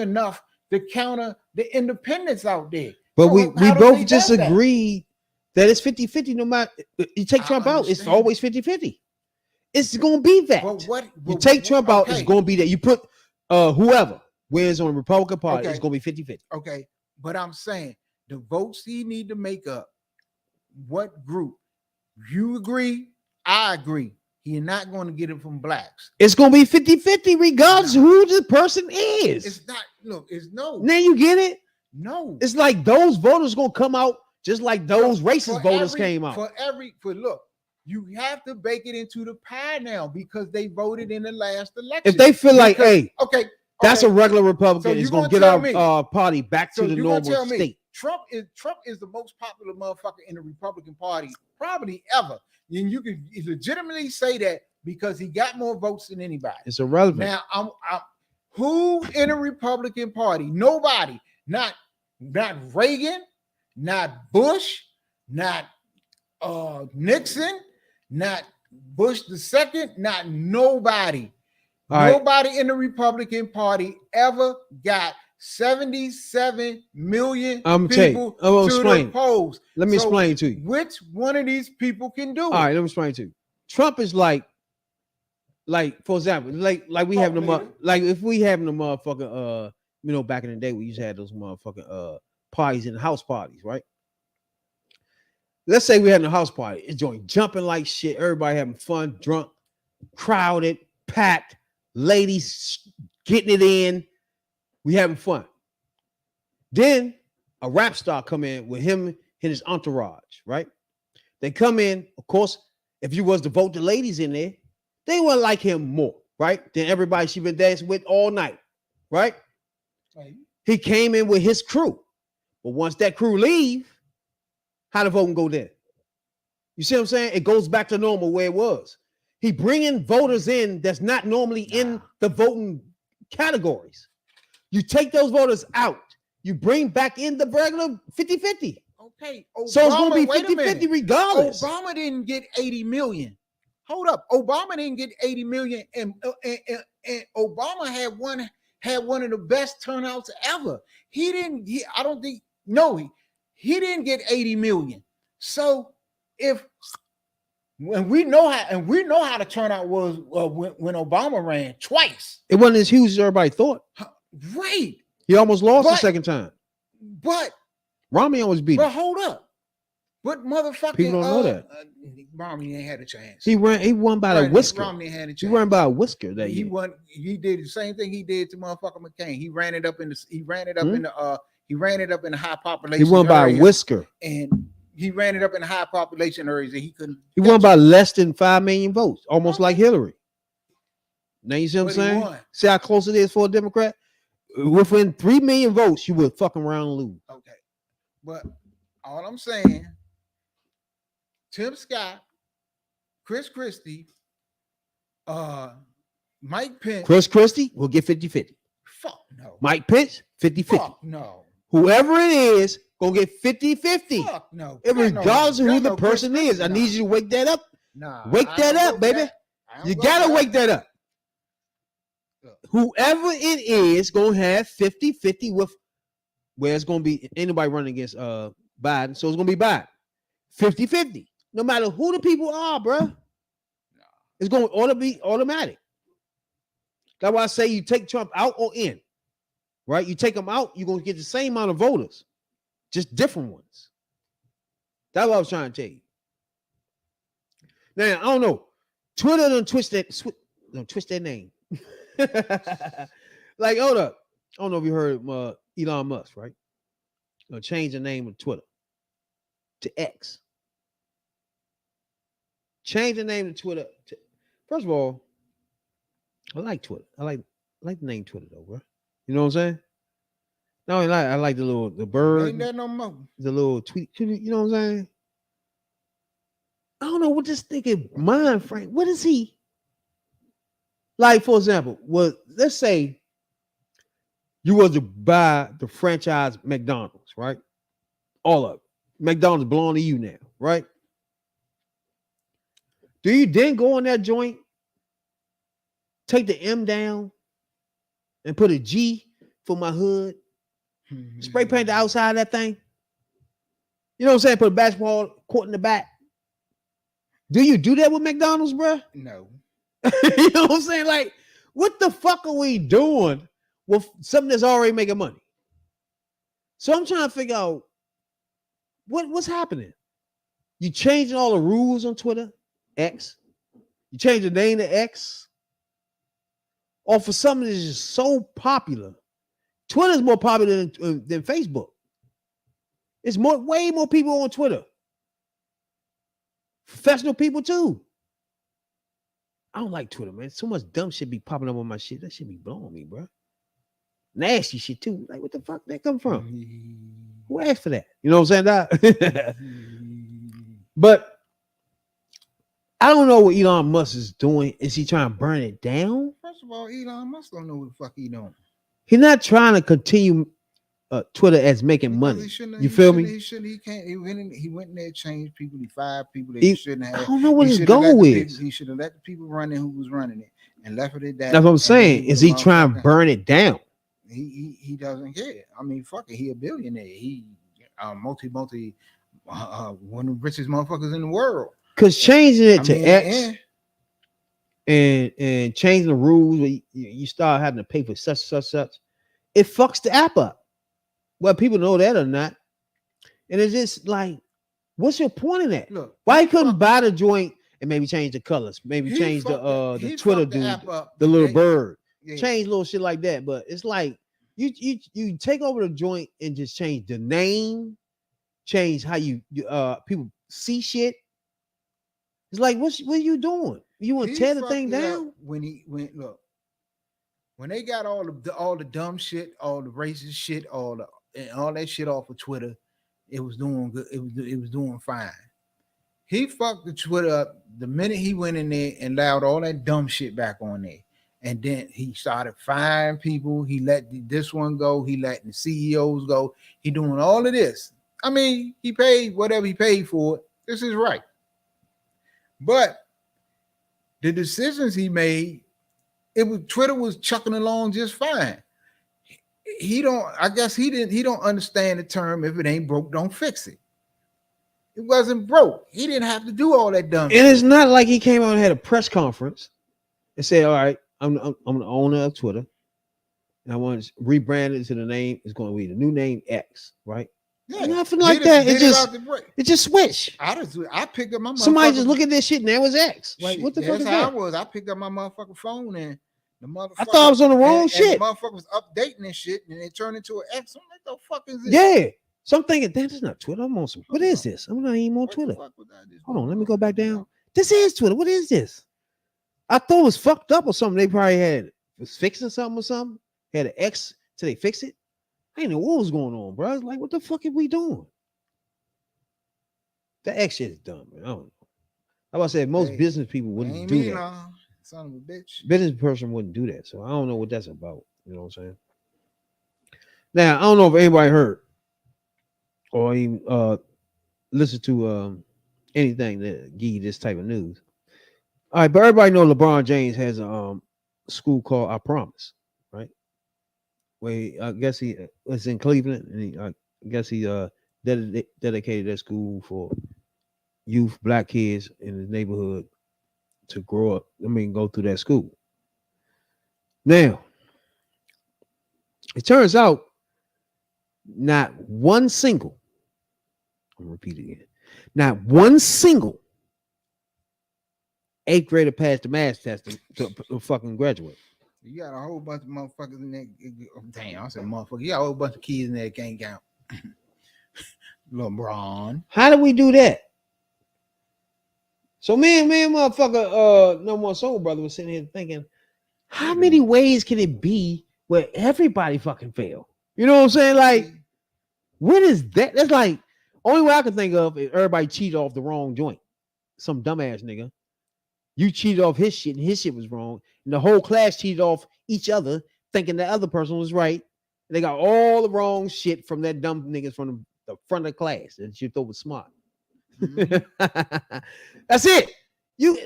enough to counter the independents out there. But we both just agreed that it's 50-50. No matter you take Trump out, it's always 50-50. It's gonna be that. You take Trump out, it's gonna be that. You put whoever wins on the Republican Party, it's gonna be 50-50. Okay, but I'm saying the votes he need to make up, what group? You agree? I agree. You're not going to get it from blacks. It's going to be 50-50 regardless who the person is. It's not. Look, it's no. Now you get it? No. It's like those voters going to come out just like those racist voters came out. Look, you have to bake it into the pie now because they voted in the last election. If they feel like, hey, okay, that's a regular Republican, it's going to get our party back to the normal state. Trump is the most popular motherfucker in the Republican Party probably ever. And you can legitimately say that because he got more votes than anybody. It's irrelevant. Now, I'm who in the Republican Party? Nobody. Not Reagan, not Bush, not Nixon, not Bush II, not nobody. Nobody in the Republican Party ever got 77 million people to the polls. Let me explain to you. Which one of these people can do it? All right, let me explain to you. Trump is like for example, like we have them up, like if we having the motherfucking back in the day we used to have those motherfucking parties in the house parties, right? Let's say we having a house party, it's jumping like shit, everybody having fun, drunk, crowded, packed, ladies getting it in. We having fun. Then a rap star come in with him and his entourage, right? They come in, of course, if you was to vote the ladies in there, they would like him more, right? Than everybody she been dancing with all night, right? He came in with his crew. But once that crew leave, how the voting go there. You see what I'm saying? It goes back to normal where it was. He bringing voters in that's not normally in the voting categories. You take those voters out. You bring back in the regular 50-50. Okay. So it's going to be 50-50 regardless. Obama didn't get 80 million. Hold up. Obama didn't get 80 million. And Obama had one of the best turnouts ever. He didn't get 80 million. So when we know how the turnout was when Obama ran twice. It wasn't as huge as everybody thought. Right. He almost lost the second time. But Romney always beat him. But hold up. But motherfucking people don't know that. Romney ain't had a chance. He won by a whisker. Romney had a chance. He won by a whisker that he year. won. He did the same thing he did to motherfucking McCain. He ran it up in the high population. He won by a whisker. And he ran it up in high population areas that he couldn't. He won by less than 5 million votes, almost like Hillary. Now you see what I'm saying? See how close it is for a Democrat? Within 3 million votes, you would fucking around and lose. Okay. But all I'm saying, Tim Scott, Chris Christie, Mike Pence. Chris Christie will get 50-50. Fuck no. Mike Pence, 50-50. Fuck no. Whoever it is, gonna get 50-50. Fuck no. Regardless of who the person is. I need you to wake that up. Wake that up, baby. You gotta wake that up. Whoever it is gonna have 50-50 with where it's gonna be anybody running against Biden, so it's gonna be Biden. 50-50. No matter who the people are, bro. It's gonna be automatic. That's why I say you take Trump out or in. Right? You take them out, you're gonna get the same amount of voters, just different ones. That's what I was trying to tell you. Now, I don't know. Twitter done twist that name. Like, hold up. I don't know if you heard Elon Musk, right? Gonna change the name of Twitter to X. Change the name of Twitter. First of all, I like Twitter. I like the name Twitter though, bro. You know what I'm saying? No, I like the bird. Ain't that no more. The little tweet. You know what I'm saying? I don't know what this nigga mind frame. What is he? Like, for example, let's say you was to buy the franchise McDonald's, right? All of it. McDonald's belong to you now, right? Do you then go on that joint, take the M down, and put a G for my hood, spray paint the outside of that thing? You know what I'm saying? Put a basketball court in the back. Do you do that with McDonald's, bro? No. You know what I'm saying? Like, what the fuck are we doing with something that's already making money? So I'm trying to figure out what's happening. You changing all the rules on Twitter, X. You change the name to X. Or for something that's just so popular. Twitter is more popular than Facebook. It's way more people on Twitter. Professional people too. I don't like Twitter, man. So much dumb shit be popping up on my shit. That shit be blowing me, bro. Nasty shit too. Like, what the fuck that come from? Who asked for that? You know what I'm saying? But I don't know what Elon Musk is doing. Is he trying to burn it down? First of all, Elon Musk don't know what the fuck he doing. He's not trying to continue Twitter as making money. You feel me? He can't. He went in there, changed people. He fired people that he shouldn't have. I don't know what his goal is. He should have let the people run it who was running it and left it at that. That's what I'm saying. Is he trying to burn it down? He doesn't care. I mean, fuck it. He a billionaire. He multi one of the richest motherfuckers in the world. Because changing it to X and changing the rules where you start having to pay for such, it fucks the app up. Well, people know that or not. And it's just like, what's your point in that? Look, why he couldn't buy the joint and maybe change the colors, maybe change the Twitter dude, the little bird, change little shit like that. But it's like you take over the joint and just change the name, change how you people see shit. It's like, what are you doing? You want to tear the thing down? When they got all the dumb shit, all the racist shit, all that shit off of Twitter, it was doing good. It was doing fine. He fucked the Twitter up the minute he went in there and allowed all that dumb shit back on there. And then he started firing people. He let this one go. He let the CEOs go. He doing all of this. I mean, he paid whatever he paid for it. This is right. But the decisions he made, Twitter was chucking along just fine. He don't understand the term, if it ain't broke, don't fix it. It wasn't broke. He didn't have to do all that dumb And shit. it's not like he came out and had a press conference and said, all right, I'm the owner of Twitter. And I want to rebrand it to the name. It's going to be the new name X, right? Yeah, nothing like that. It just switched. I picked up my somebody just look at this shit and that was X. Like, what the fuck is that? I picked up my motherfucking phone and the motherfucker. I thought I was on the wrong shit. And the motherfucker was updating this shit and it turned into an X. I'm like, the fuck is this? Yeah. So I'm thinking, damn, this is not Twitter. I'm on some. What is this? I'm not even on Twitter. Hold on, let me go back down. This is Twitter. What is this? I thought it was fucked up or something. They probably was fixing something or something. Had an X till they fix it. I didn't know what was going on, bro. Like, what the fuck are we doing? The X shit is dumb, man. I don't know. Like I said, most business people wouldn't do that. Son of a bitch. Business person wouldn't do that. So I don't know what that's about. You know what I'm saying? Now, I don't know if anybody heard or even listen to anything that give you this type of news. All right, but everybody know LeBron James has a school called I Promise, right? Where I guess he was in Cleveland, and I guess he dedicated that school for youth, black kids in his neighborhood to grow up. Go through that school. Now, it turns out not one single. I'm gonna repeat it again. Not one single 8th grader passed the math test to fucking graduate. You got a whole bunch of motherfuckers in there. Damn, I said motherfucker. You got a whole bunch of kids in there that can't count. LeBron. How do we do that? So man, motherfucker, No More Soul Brother was sitting here thinking, how many ways can it be where everybody fucking fail? You know what I'm saying? Like, what is that? That's like only way I can think of is everybody cheated off the wrong joint. Some dumbass nigga. You cheated off his shit and his shit was wrong. And the whole class cheated off each other, thinking the other person was right. And they got all the wrong shit from that dumb niggas from the front of the class that you thought was smart. Mm-hmm. That's it.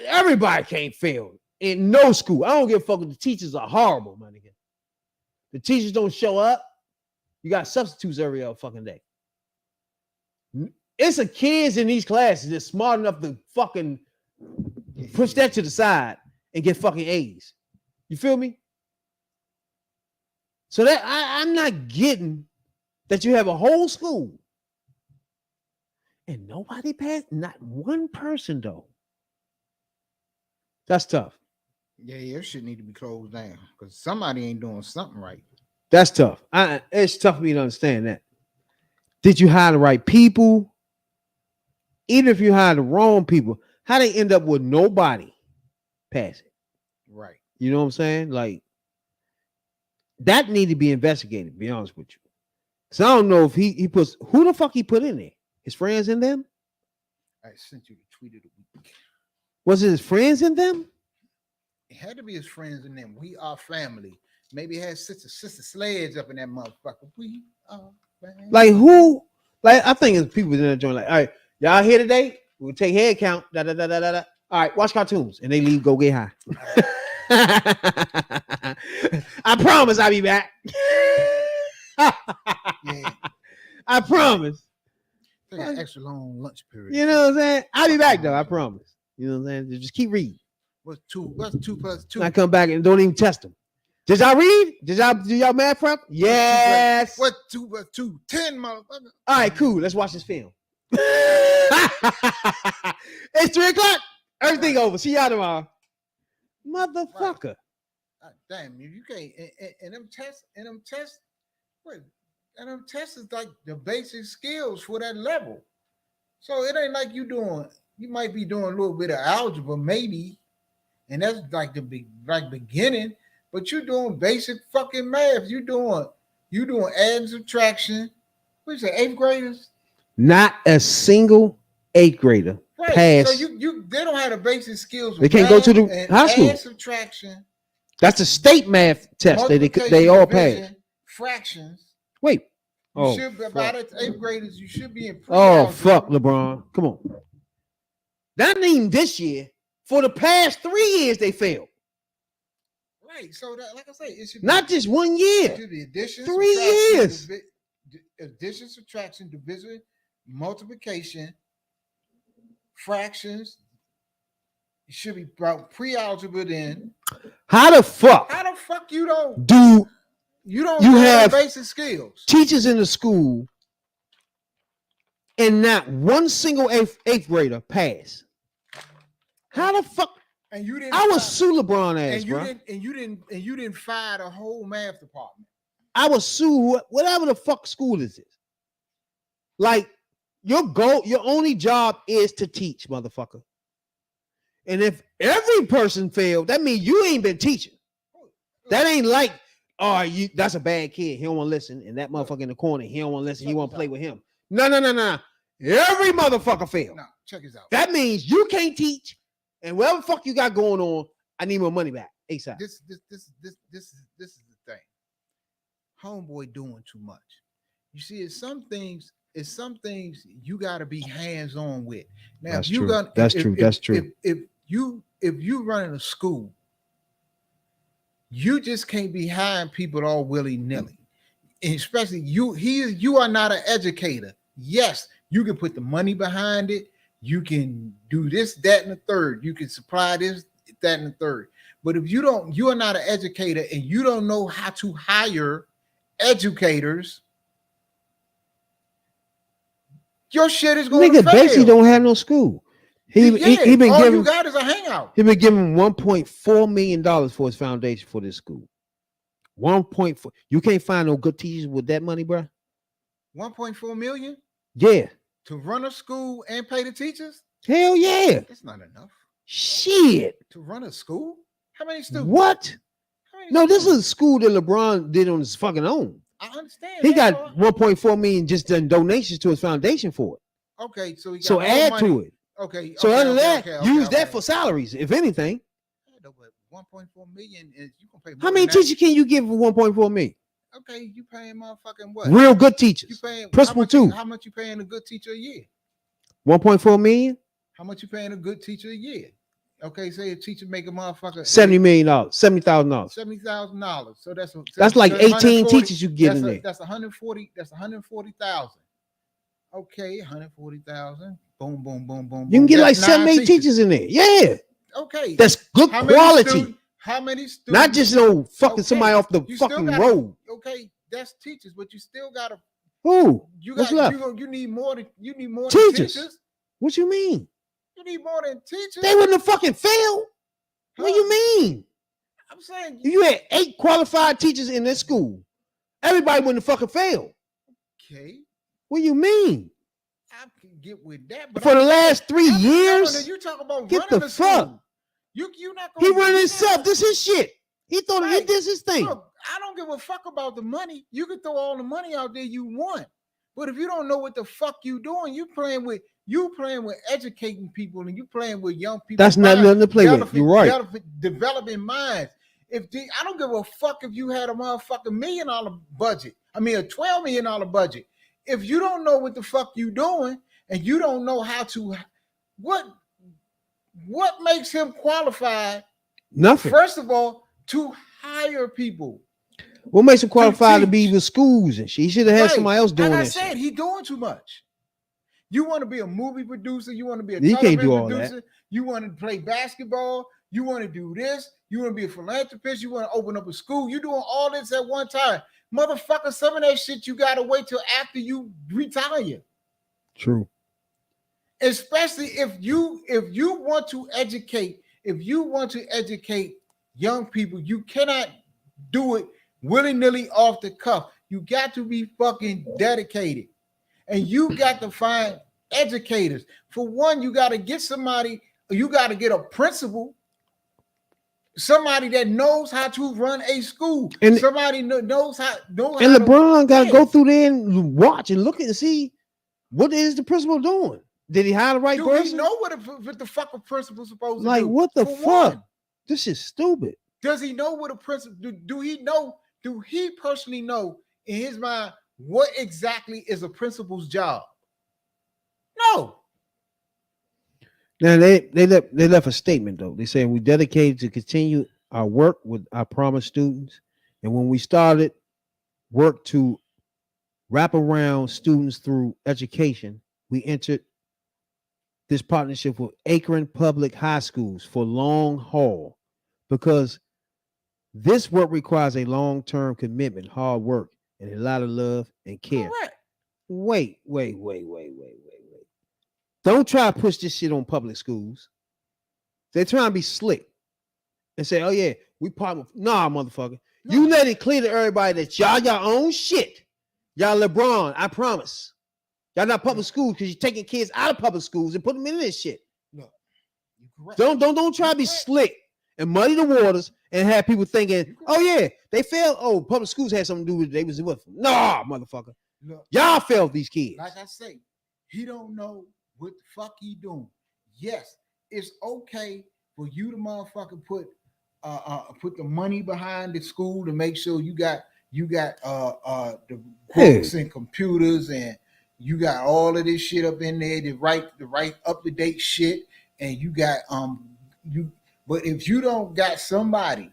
Everybody can't fail in no school. I don't give a fuck if the teachers are horrible, my nigga. The teachers don't show up. You got substitutes every other fucking day. It's a kids in these classes that's smart enough to fucking push that to the side and get fucking A's. You feel me? So that I'm not getting that you have a whole school and nobody passed, not one person though. That's tough. Yeah, your shit need to be closed down because somebody ain't doing something right. That's tough. It's tough for me to understand that. Did you hire the right people? Even if you hire the wrong people, how they end up with nobody passing? Right. You know what I'm saying? Like, that need to be investigated, to be honest with you. So I don't know if he puts, who the fuck he put in there? His friends in them? I sent you the tweet of the week. Was it his friends in them? It had to be his friends in them. We are family. Maybe it had sister Sledge up in that motherfucker. We are family. Like who? Like I think it's people in that joint. Like, all right, y'all here today? We'll take head count. Da, da, da, da, da, da. All right, watch cartoons, and they leave. Go get high. I promise I'll be back. Yeah. I promise. Take an extra long lunch period. You know what I'm saying? I'll be back though. I promise. You know what I'm saying? Just keep reading. What's 2 plus 2? I come back and don't even test them. Did y'all read? Did y'all do y'all math prep? Yes. What 2 plus 2? 10, motherfucker. All right, cool. Let's watch this film. It's 3:00. Everything over. See y'all tomorrow. Motherfucker. Right. Damn, you can't. And them tests, wait, and them tests is like the basic skills for that level. So it ain't like you might be doing a little bit of algebra, maybe, and that's like the beginning. But you're doing basic fucking math. You doing add and subtraction. What you say, 8th graders? Not a single 8th grader Right. passed. So they don't have the basic skills. They can't go to the and high school. add, subtraction. That's a state math test that they all pass. Fractions. Wait. You should by the 8th graders, you should be in Oh fuck, LeBron. Come on. That ain't even this year. For the past 3 years, they failed. Right. So that, like I say, it should not just 1 year. It should be addition, 3 years. Addition, subtraction, division, multiplication, fractions. It should be about pre-algebra then. How the fuck you don't do you have basic skills? Teachers in the school and not one single eighth grader pass. How the fuck? And you didn't. I would sue LeBron ass, and bro. You didn't fire the whole math department. I would sue whatever the fuck school is this. Like your only job is to teach, motherfucker. And if every person failed, that means you ain't been teaching. That ain't like, that's a bad kid. He don't want to listen. And that motherfucker in the corner, he don't want to listen. He want to play with him. No. Every motherfucker failed. No, check this out. That means you can't teach. And whatever fuck you got going on, I need my money back. ASAP. This is the thing. Homeboy doing too much. You see, it's some things you got to be hands-on with. Now, That's if you true. gonna, That's if, true. If, That's true. If you running a school, you just can't be hiring people all willy-nilly. And especially you are not an educator. Yes, you can put the money behind it. You can do this, that, and the third. You can supply this, that, and the third. But if you are not an educator and you don't know how to hire educators, your shit is going to fail. Basically don't have no school. He been all giving, you got is a hangout. He been giving $1.4 million for his foundation for this school. 1.4. You can't find no good teachers with that money, bro. 1.4 million? Yeah. To run a school and pay the teachers? Hell yeah. That's not enough. Shit. To run a school? How many students? What? No, this is a school that LeBron did on his fucking own. I understand. He got 1.4 million just done donations to his foundation for it. Okay, so he got so add money. To it. Okay. So other than that, use that for salaries, if anything. Yeah, but 1.4 million is you can pay. How many teachers can you give for 1.4 million? Okay, you paying motherfucking what? Real good teachers. You paying principal too. How much you paying a good teacher a year? 1.4 million. How much you paying a good teacher a year? Okay, say a teacher make a motherfucker $70 million, $70,000. $70,000. So that's like 18 teachers you get in there. That's 140. That's 140,000. Okay, 140,000. Boom, boom, boom, boom. You can get like 7-8 teachers in there. Yeah. Okay. That's good quality. How many students? Not just no fucking somebody off the fucking road. Okay, that's teachers, but you still gotta. Who? What's left? You need more than teachers. What you mean? You need more than teachers. They wouldn't have fucking failed. Huh? What you mean? I'm saying if you had 8 qualified teachers in this school, everybody wouldn't have fucking failed. Okay. What you mean? I can get with that, but for the last 3 years, you talk about get the fuck. You not gonna. He running himself. This is shit. He thought he did his thing. Look, I don't give a fuck about the money. You can throw all the money out there you want, but if you don't know what the fuck you doing, you playing with educating people and you playing with young people. That's not nothing to play with. You're right. Developing minds. I don't give a fuck if you had a motherfucking $1 million budget. I mean a $12 million budget. If you don't know what the fuck you doing and you don't know how to, what makes him qualified? Nothing. First of all, to hire people. What makes him qualified to be with schools and shit? He should have had somebody else doing that. Like I said, he doing too much. You want to be a movie producer, you want to be a television producer, you want to play basketball, you want to do this, you want to be a philanthropist, you want to open up a school, you doing all this at one time. Motherfucker, some of that shit you gotta wait till after you retire. True. Especially if you want to educate young people, you cannot do it willy-nilly off the cuff. You got to be fucking dedicated. And you got to find educators. For one, you got to get somebody, you got to get a principal, somebody that knows how to run a school, and somebody knows how. And LeBron got to go through there and watch and look and see What is the principal doing? Did he hire the right Do person? he know what the fuck a principal's supposed to Like, do? what the For fuck? one, This is stupid. does he know what a principal do he know? Do he personally know in his mind what exactly is a principal's job? No. Now they left a statement though. They said we dedicated to continue our work with our promised students, and when we started work to wrap around students through education, we entered this partnership with Akron Public High Schools for long haul because this work requires a long-term commitment, hard work, and a lot of love and care. Correct. Wait. Don't try to push this shit on public schools. They're trying to be slick and say, oh yeah, we partner. Nah, motherfucker. No. You let it clear to everybody that y'all your own shit. Y'all LeBron, I promise. Y'all not public schools because you're taking kids out of public schools and putting them in this shit. No. You correct. Don't try to be slick and muddy the waters and have people thinking, oh yeah, they failed. Oh, public schools had something to do with it. They was with them. Nah, motherfucker. Look, Y'all failed these kids. like I say, he don't know what the fuck he doing. Yes, it's okay for you to motherfucking put the money behind the school to make sure you got the books and computers and you got all of this shit up in there, the right up to date shit, and you got but if you don't got somebody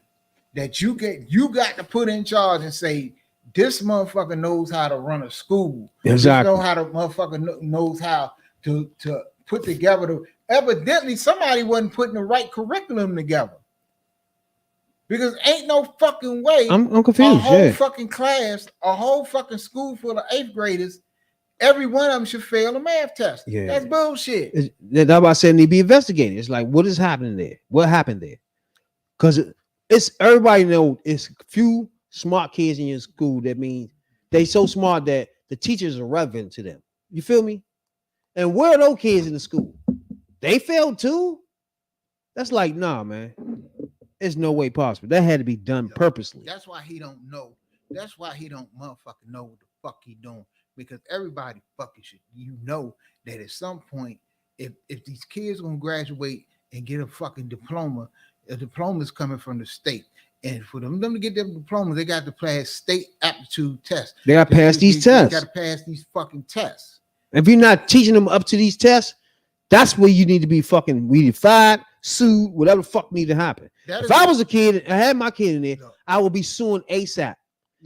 that you got to put in charge and say this motherfucker knows how to run a school. Exactly. Know how to motherfucker knows how to put together. Evidently, somebody wasn't putting the right curriculum together. Because ain't no fucking way. I'm confused. A whole fucking class, a whole fucking school full of 8th graders, every one of them should fail a math test. Yeah. That's bullshit. That's why I said need to be investigated. It's like, what is happening there? What happened there? Because it's everybody know it's few smart kids in your school. That means they so smart that the teachers are relevant to them. You feel me? And where are those kids in the school? They failed too? That's like, nah, man. There's no way possible. That had to be done purposely. That's why he don't know. That's why he don't motherfucking know what the fuck he doing. Because everybody fucking should. You know that at some point, if these kids gonna graduate and get a fucking diploma, a diploma is coming from the state. And for them to get their diploma, they got to pass state aptitude tests. They got to pass these tests. They got to pass these fucking tests. If you're not teaching them up to these tests, that's where you need to be fucking fired, sued, whatever the fuck need to happen. If I was a kid, I had my kid in there, I would be suing ASAP.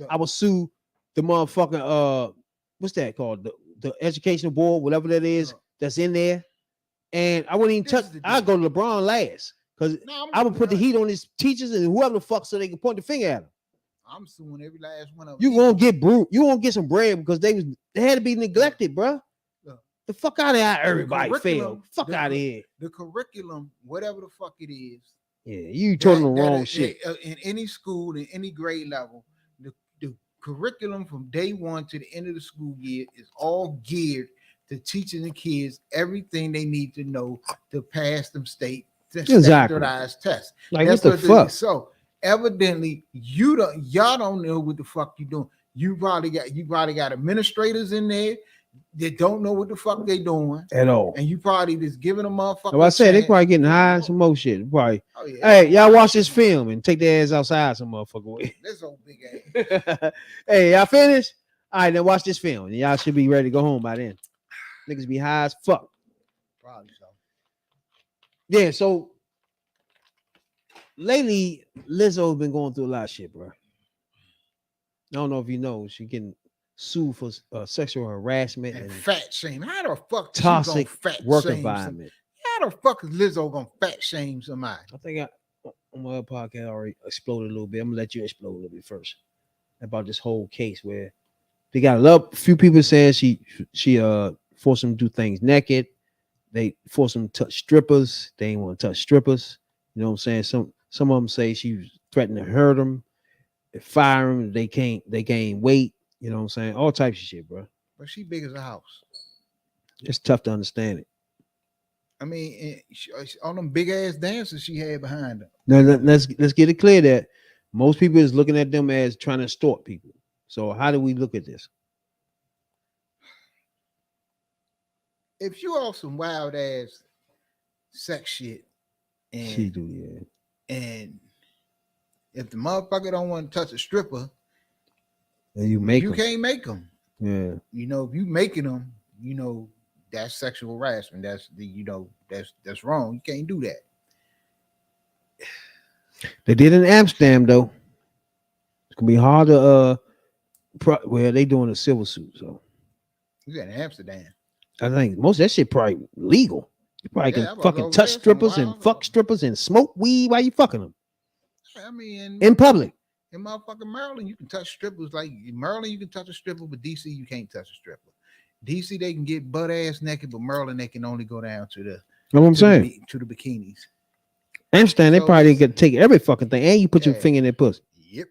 I would sue the motherfucking what's that called? The educational board, whatever that is, that's in there. And I wouldn't even touch. I'd go to LeBron last because I would put the heat on his teachers and whoever the fuck so they can point the finger at him. I'm suing every last one of them. You won't get brute. You won't get some bread because they had to be neglected, bro. The fuck out of here! Everybody failed. Fuck out of here. The curriculum, whatever the fuck it is. Yeah, you told them the wrong shit. In any school, in any grade level, the curriculum from day one to the end of the school year is all geared to teaching the kids everything they need to know to pass them standardized tests. Like, that's what the fuck? So evidently, y'all don't know what the fuck you doing. You probably got administrators in there that don't know what the fuck they doing at all, and you probably just giving a motherfucker. So I said they probably getting high and some more shit. Probably. Oh, yeah. Hey, y'all watch this film and take their ass outside some motherfucker way. This old big ass. Hey, y'all finished? All right, then watch this film and y'all should be ready to go home by then. Niggas be high as fuck. Probably so. Yeah, so lately Lizzo been going through a lot of shit, bro. I don't know if you know, she getting sued for sexual harassment and fat shame. How the fuck toxic work shame environment? How the fuck is Lizzo gonna fat shame somebody? I think on my other podcast I already exploded a little bit. I'm gonna let you explode a little bit first about this whole case where they got a few people saying she forced them to do things naked. They forced them to touch strippers. They ain't want to touch strippers. You know what I'm saying? Some of them say she was threatening to hurt them, fire them. They gain weight. You know what I'm saying? All types of shit, bro. But she big as a house. It's tough to understand it. I mean, all them big ass dancers she had behind her. Now let's get it clear that most people is looking at them as trying to extort people. So how do we look at this? if you off some wild ass sex shit, She and do, yeah. and if the motherfucker don't want to touch a stripper, And you make you 'em. can't make them. Yeah. You know, if you making them, you know, that's sexual harassment. That's the, you know, that's wrong. You can't do that. They did in Amsterdam though. It's gonna be hard to well, they doing a civil suit, so You got in Amsterdam. I think most of that shit probably legal. You probably Yeah, I can was fucking over touch there for a strippers and while. fuck strippers and smoke weed while you fucking them I mean, in public. in motherfucking Maryland, you can touch strippers. Like in Maryland, you can touch a stripper, but DC, you can't touch a stripper. DC, they can get butt ass naked, but Maryland, they can only go down to the. You know what I'm saying? To the bikinis. Amsterdam, they So probably it's- could take every fucking thing, and you put your Yeah. finger in their pussy. Yep.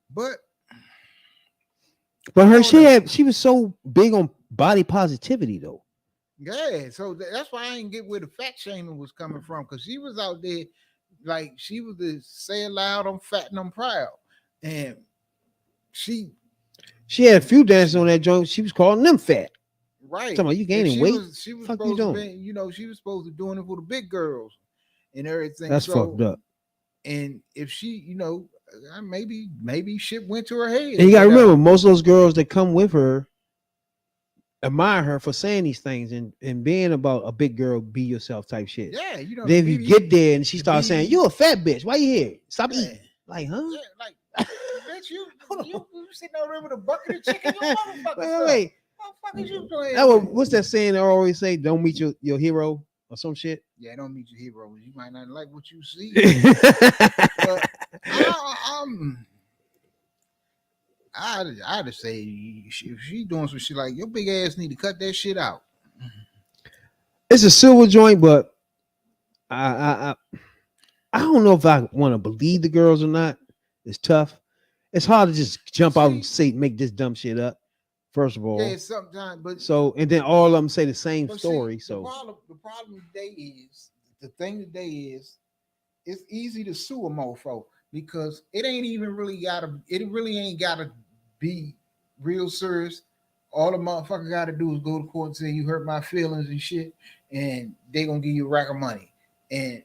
But But her, Hold on. she was so big on body positivity though. yeah, so that's why I didn't get where the fat shaming was coming from, because she was out there like she was the say it loud, I'm fat and I'm proud. And she She had a few dances on that joint. She was calling them fat. right. Talking about you And gaining she weight. was Fuck you supposed to doing? be, you know, she was supposed to doing it for the big girls and everything. That's fucked up. And if she, you know, maybe shit went to her head. And you gotta but, remember, most of those girls that come with her admire her for saying these things and being about a big girl, be yourself type shit. yeah, you know, Then if you get there and she the starts saying, BB "You a fat bitch, why you here? Stop Yeah. eating." Like, huh? yeah, like bitch, you sitting over there with a bucket of chicken, you motherfucker. Wait. Motherfuckers, you playing That was, with? what's that saying they always say? Don't meet your hero or some shit. Yeah, don't meet your heroes. You might not like what you see. But But I just say if she doing some shit like your big ass need to cut that shit out. it's a silver joint, but I don't know if I want to believe the girls or not. It's tough. It's hard to just jump out and say make this dumb shit up. First of all, Yeah, sometimes, but so and then all of them say the same but story. see, So the problem today is the thing today is it's easy to sue a mofo because it ain't even really ain't gotta be real serious. All the motherfucker gotta do is go to court and say you hurt my feelings and shit, and they gonna give you a rack of money. And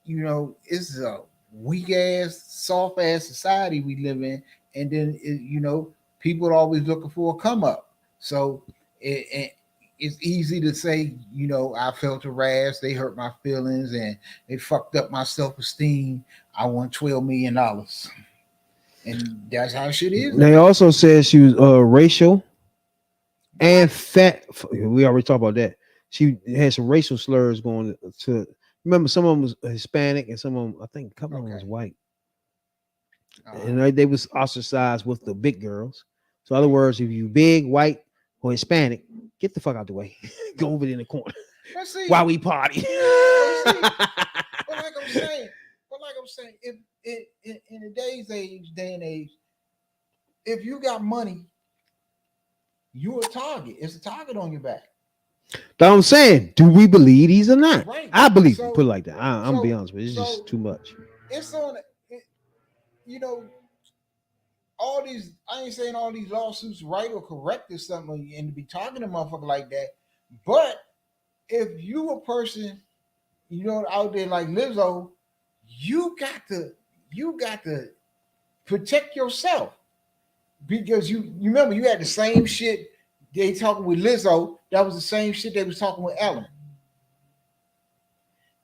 you know, it's a weak ass, soft ass society we live in, and then you know, people are always looking for a come up. So it's easy to say, you know, I felt harassed, they hurt my feelings, and they fucked up my self esteem. I want $12 million, and that's how shit is. they also said she was racial and fat. We already talked about that. She had some racial slurs going to. Remember, some of them was Hispanic and some of them, I think, a couple of them was white. And they was ostracized with the big girls. So, in other words, if you big, white, or Hispanic, get the fuck out the way. Go over there in the corner while we party. But like I'm saying, if in today's day and age, if you got money, you're a target. It's a target on your back. That's what I'm saying. Do we believe these or not? Right. I believe So- it. Put it like that. I'm so- gonna be honest with you. It's so- just too much. It's on, you know, all these. I ain't saying all these lawsuits right or correct or something, and to be talking to motherfucker like that. But if you a person, you know, out there like Lizzo, you got to protect yourself because you remember you had the same shit they talking with Lizzo. That was the same shit they was talking with Ellen.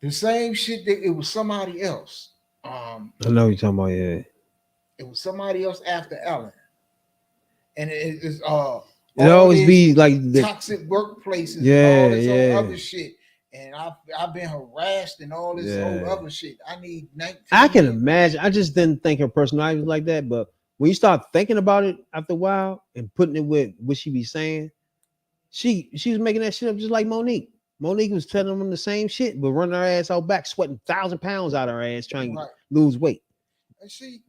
The same shit that it was somebody else. I know what you're talking about. Yeah. It was somebody else after Ellen, and it's It always be like the toxic workplaces, Yeah, and all this yeah. other shit. And I've been harassed and all this whole other shit. I need 19 I can years. imagine. I just didn't think her personality was like that. But when you start thinking about it after a while and putting it with what she be saying, she was making that shit up just like Monique. Monique was telling them the same shit, but running her ass out back, sweating 1,000 pounds out of her ass trying to Right. lose weight. And she,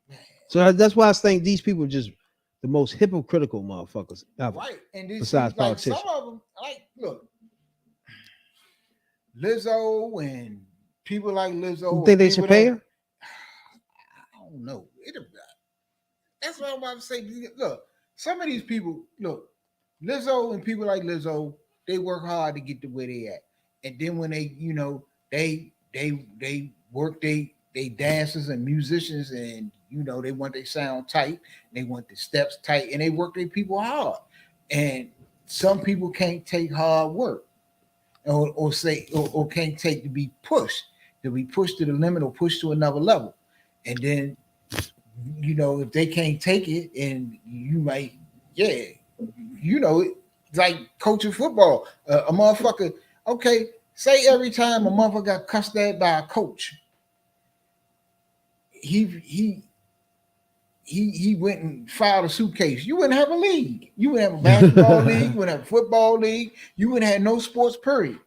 man, So that's why I think these people are just the most hypocritical motherfuckers ever. right. And this Besides like some politicians. of them, like look, Lizzo and people like Lizzo. You think they should pay her? I don't know. That's what I'm about to say. Look, some of these people, look, Lizzo and people like Lizzo, they work hard to get to where they at. And then when they, they work they dancers and musicians, and they want their sound tight, they want the steps tight, and they work their people hard. And some people can't take hard work, or can't take to be pushed to the limit or pushed to another level. And then if they can't take it, and you might, it's like coaching football. A motherfucker, okay, say every time a motherfucker got cussed at by a coach, he went and filed a suitcase. You wouldn't have a league. You wouldn't have a basketball league. You wouldn't have a football league. You wouldn't have no sports, period.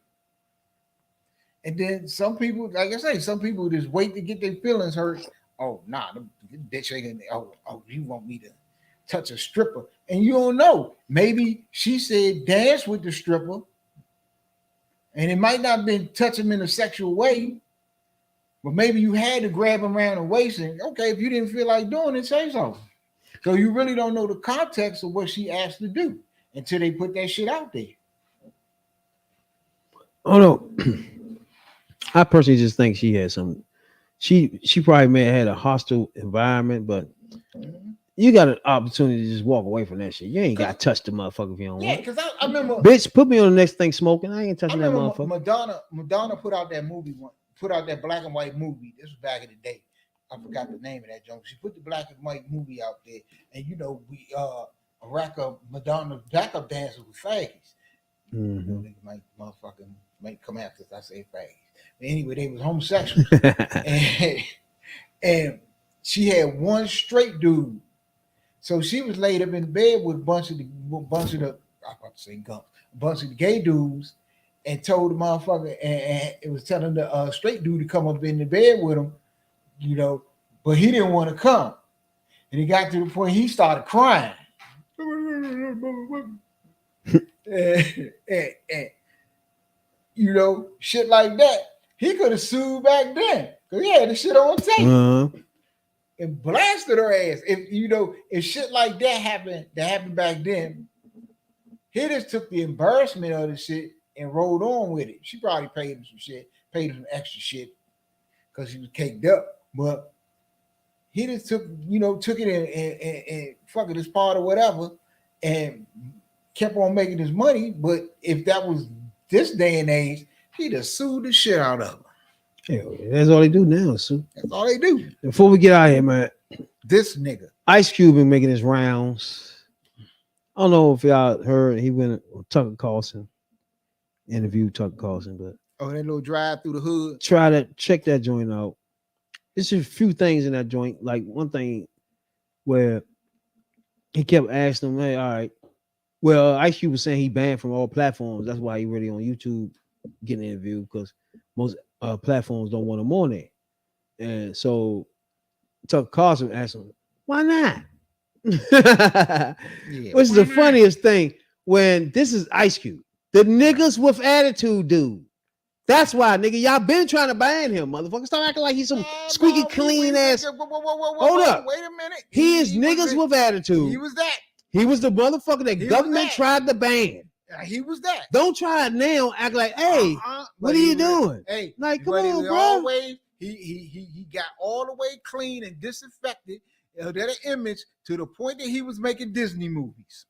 And then some people, like I say, some people just wait to get their feelings hurt. Oh, nah, bitch ain't gonna, oh, you want me to touch a stripper? And you don't know. Maybe she said dance with the stripper, and it might not have been touch him in a sexual way, but maybe you had to grab him around the waist and, okay, if you didn't feel like doing it, say so. So you really don't know the context of what she asked to do until they put that shit out there. Oh no. I personally just think she had some. She probably may have had a hostile environment, but you got an opportunity to just walk away from that shit. You ain't got to touch the motherfucker if you don't want. Yeah, because I remember, bitch, put me on the next thing smoking. I ain't touching that motherfucker. Madonna put out that movie put out that black and white movie. This was back in the day. I forgot the name of that joint. She put the black and white movie out there, and we a rack of Madonna backup dancers with faggots. They might come after us. I say faggots. But anyway, they was homosexuals, and she had one straight dude. So she was laid up in bed with a bunch of the I'm about to say gumps, a bunch of the gay dudes, and told the motherfucker, and it was telling the straight dude to come up in the bed with him, but he didn't want to come. And he got to the point he started crying. and shit like that. He could have sued back then because he had the shit on tape. And blasted her ass. If shit like that happened back then, he just took the embarrassment of the shit and rolled on with it. She probably paid him some shit, paid him some extra shit because he was caked up. But he just took it and fucking his part or whatever and kept on making his money. But if that was this day and age, he'd have sued the shit out of her. Hell, that's all they do now, Sue. That's all they do. Before we get out of here, man, this nigga Ice Cube been making his rounds. I don't know if y'all heard, he went on Tucker Carlson, interviewed Tucker Carlson, but that little drive through the hood. Check that joint out. There's a few things in that joint. Like one thing where he kept asking him, hey, all right. Well, Ice Cube was saying he banned from all platforms. That's why he really on YouTube getting interviewed, because most platforms don't want him on there. And so Tucker Carlson asked him, why not? Which is the funniest thing when this is Ice Cube, the niggas with attitude dude. That's why, nigga, y'all been trying to ban him, motherfucker. Stop acting like he's some squeaky clean ass. Hold up. Wait a minute. He is niggas with attitude. He was that. He was the motherfucker that government tried to ban. He was that. Don't try it now. Act like, hey, what are you doing? Hey, like, come on, bro. Always, he got all the way clean and disinfected that image to the point that he was making Disney movies.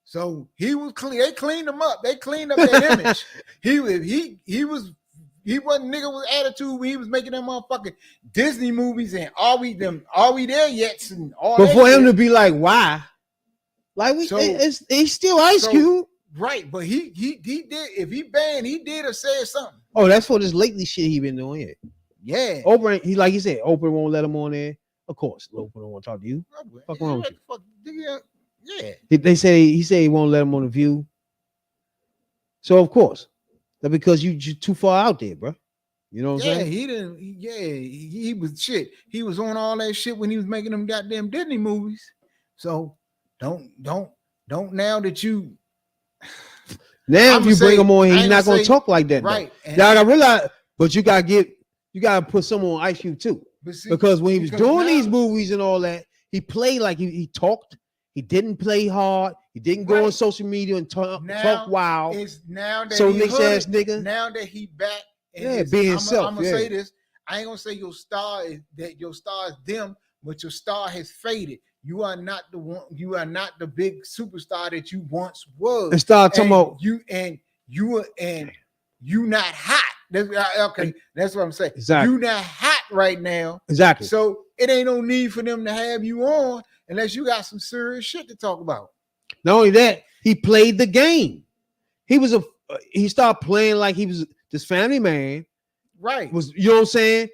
So he was clean. They cleaned him up. They cleaned up that image. He wasn't nigga with attitude when he was making them motherfucking Disney movies and are we there yet? And all but for him to be like, why? Like he's still Ice Cube. Right, but he did, if he banned, he did or said something. Oh, that's for this lately shit he been doing here. Yeah. Oprah, he like he said, Oprah won't let him on there. Of course, Oprah don't want to talk to you. Fuck wrong with you? Yeah. He said he won't let him on The View. So of course, that's because you too far out there, bro. You know what I'm saying? He didn't. Yeah, he was shit. He was on all that shit when he was making them goddamn Disney movies. So don't now that you. Now if you bring him on, he's not gonna talk like that. Right. Y'all gotta realize, but you gotta put someone on Ice Cube too. Because when he was doing these movies and all that, he played like he talked He didn't play hard. He didn't go on social media and talk wild. It's now that so he next ass nigga. Now that he back, and being himself. I'm gonna say this. I ain't gonna say your star is dim, but your star has faded. You are not the one. You are not the big superstar that you once was. And start talking about you not hot. That's what I'm saying. Exactly. You not hot right now. Exactly. So it ain't no need for them to have you on unless you got some serious shit to talk about. Not only that, he played the game. He started playing like he was this family man. Right. You know what I'm saying?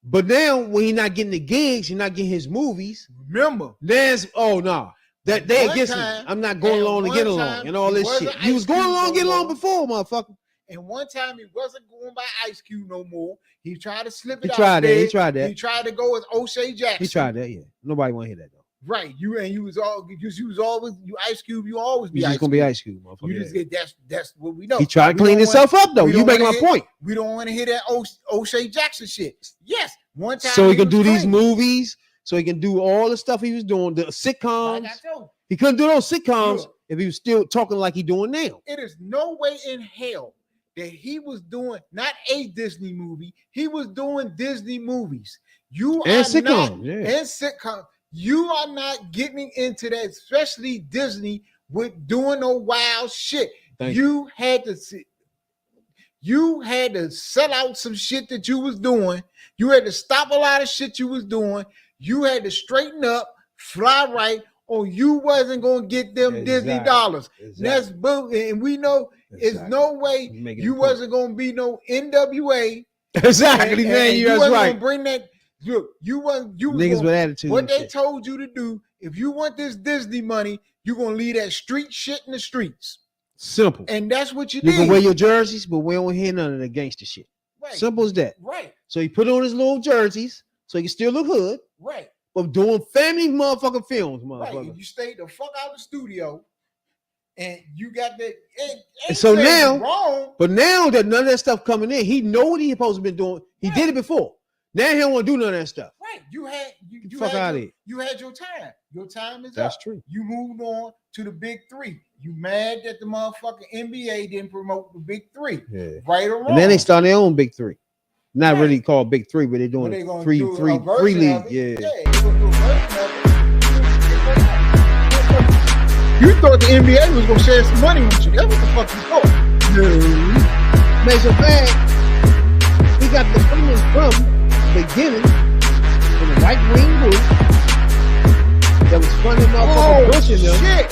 But now when he's not getting the gigs, he's not getting his movies. Remember, there's that they against me. I'm not going along to get along and all this shit. He was going along, get along before, motherfucker. And one time he wasn't going by Ice Cube no more. He tried to slip it He out. tried that. He tried that. He tried to go with O'Shea Jackson. He tried that. Yeah. Nobody want to hear that though. Right. You was always Ice Cube. You always be. You just gonna be Ice Cube, motherfucker. You just get that's what we know. He tried to clean himself up though. You making my point. We don't want to hear that O'Shea Jackson shit. Yes. One time. So he can do these movies. So he can do all the stuff he was doing. The sitcoms. He couldn't do those sitcoms if he was still talking like he doing now. It is no way in hell that he was doing not a Disney movie. He was doing Disney movies. You and are sitcoms, not yeah. and sitcoms. You are not getting into that, especially Disney with doing no wild shit. You had to sell out some shit that you was doing. You had to stop a lot of shit you was doing. You had to straighten up, fly right, or you wasn't gonna get them Disney dollars. That's boom, and we know it's no way you wasn't gonna be no NWA. Exactly, man. You was right. Gonna bring that. Look, you niggas with attitude. What they told you to do, if you want this Disney money, you're gonna leave that street shit in the streets. Simple. And that's what you did. You can wear your jerseys, but we don't hear none of the gangster shit. Right. Simple as that. Right. So he put on his little jerseys so he can still look hood. Right. But doing family motherfucking films, motherfucker. Right. You stayed the fuck out of the studio. And you got that. And so now, wrong. But now that none of that stuff coming in, he know what he supposed to be doing. He did it before. Now he don't want to do none of that stuff. Right. You had your time. Your time is That's up. true. You moved on to the big three. You mad that the motherfucking NBA didn't promote the big three. Yeah. Right or wrong. And then they start their own big three. Not really called big three, but they're doing three league. Yeah. You thought the NBA was gonna share some money with you. That's what the fuck you thought. No. Makes a fact. He got the funding from the beginning from the right wing group that was funding motherfucking Bush and them. Shit.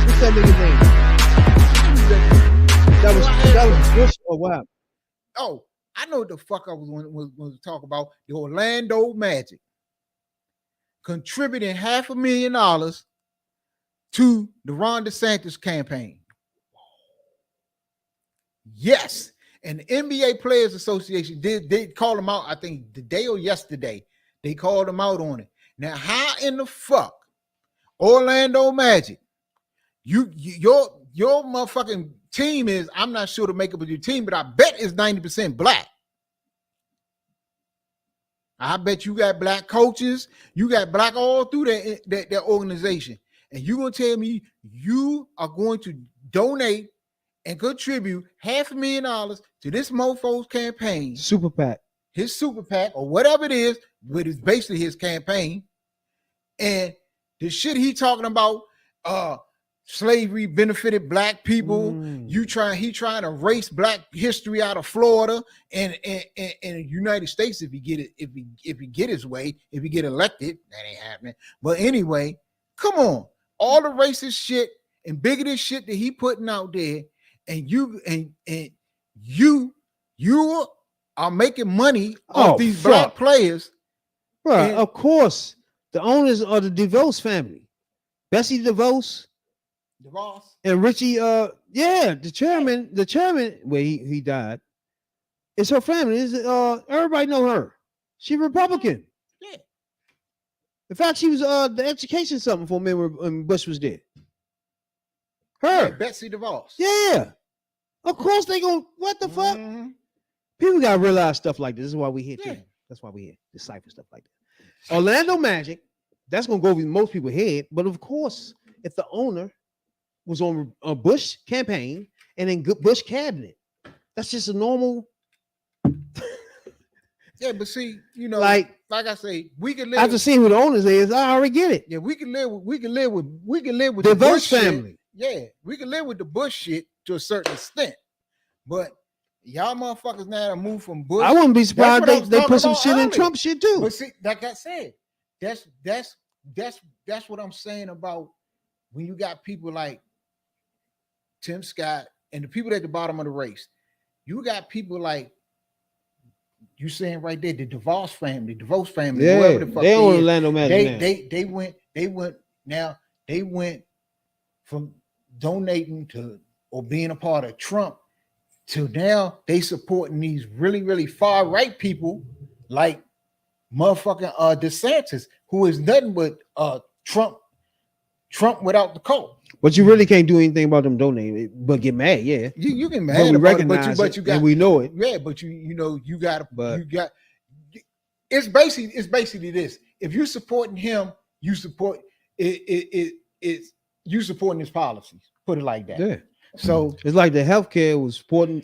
What's that nigga name? That was Bush or what? Oh, I know what the fuck I was going to talk about. The Orlando Magic contributing $500,000 to the Ron DeSantis campaign. Yes. And the NBA Players Association they called them out, I think today or yesterday. They called them out on it. Now, how in the fuck Orlando Magic, your motherfucking team is, I'm not sure the makeup of your team, but I bet it's 90% black. I bet you got black coaches, you got black all through that organization. And you're going to tell me you are going to donate and contribute $500,000 to this mofo's campaign. Super PAC. His super PAC or whatever it is, but it's basically his campaign. And the shit he talking about, slavery benefited black people. He trying to erase black history out of Florida and the United States if he get his way, if he get elected. That ain't happening. But anyway, come on. All the racist shit and bigoted shit that he putting out there, and you are making money off these black players. Bro, of course. The owners are the DeVos family. Bessie DeVos. And Richie, the chairman, well, he died. It's her family. Everybody know her. She Republican. Yeah. In fact, she was the education something for me when Bush was there. Her. Yeah, Betsy DeVos. Yeah. Of course they go, what the fuck? People gotta realize stuff like this. This is why we here too. That's why we here. Decipher stuff like that. Orlando Magic That's gonna go over most people's head. But of course, if the owner was on a Bush campaign and in Bush cabinet, that's just a normal. Yeah, but see, you know, Like I say, we can live. after seeing who the owners is, I already get it. Yeah, we can live with The the Bush Bush family. shit. Yeah, we can live with the Bush shit to a certain extent, but y'all motherfuckers now to move from Bush. I wouldn't be surprised That's what I was they talking put some about shit in earlier. Trump shit too. But see, like I said, that's what I'm saying about when you got people like Tim Scott and the people at the bottom of the race. You got people like you saying right there, the DeVos family, Yeah, whoever the fuck they don't is. Orlando Magic. They went from donating to or being a part of Trump to now they supporting these really, really far right people like motherfucking DeSantis, who is nothing but Trump without the coat. But you really can't do anything about them donating, but get mad, yeah. You get But mad we about recognize it, but you got and we know it. yeah, but you know you got But- you got it's basically this. If you're supporting him, you support it's you supporting his policies. Put it like that. Yeah. So It's like the healthcare was supporting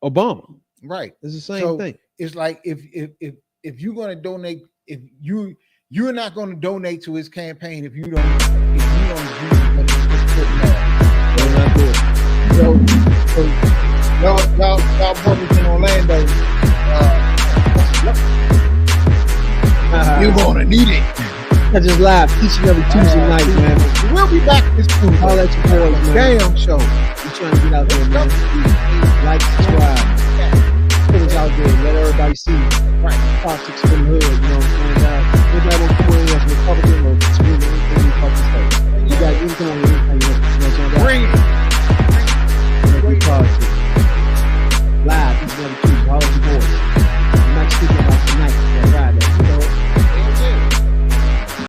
Obama. right. It's the same So thing. it's like if you're going to donate, if you're not going to donate to his campaign if you don't agree with what he's putting out. They're not good. So y'all brothers in Orlando, you're gonna need it. I just live each and every Tuesday night, man. We'll be back this Tuesday. I'll let you boys, man. Damn show. We trying to get out there, man. Like, subscribe. Put us out there. Let everybody see. Right. Politics from the hood. You know what I'm saying? Everybody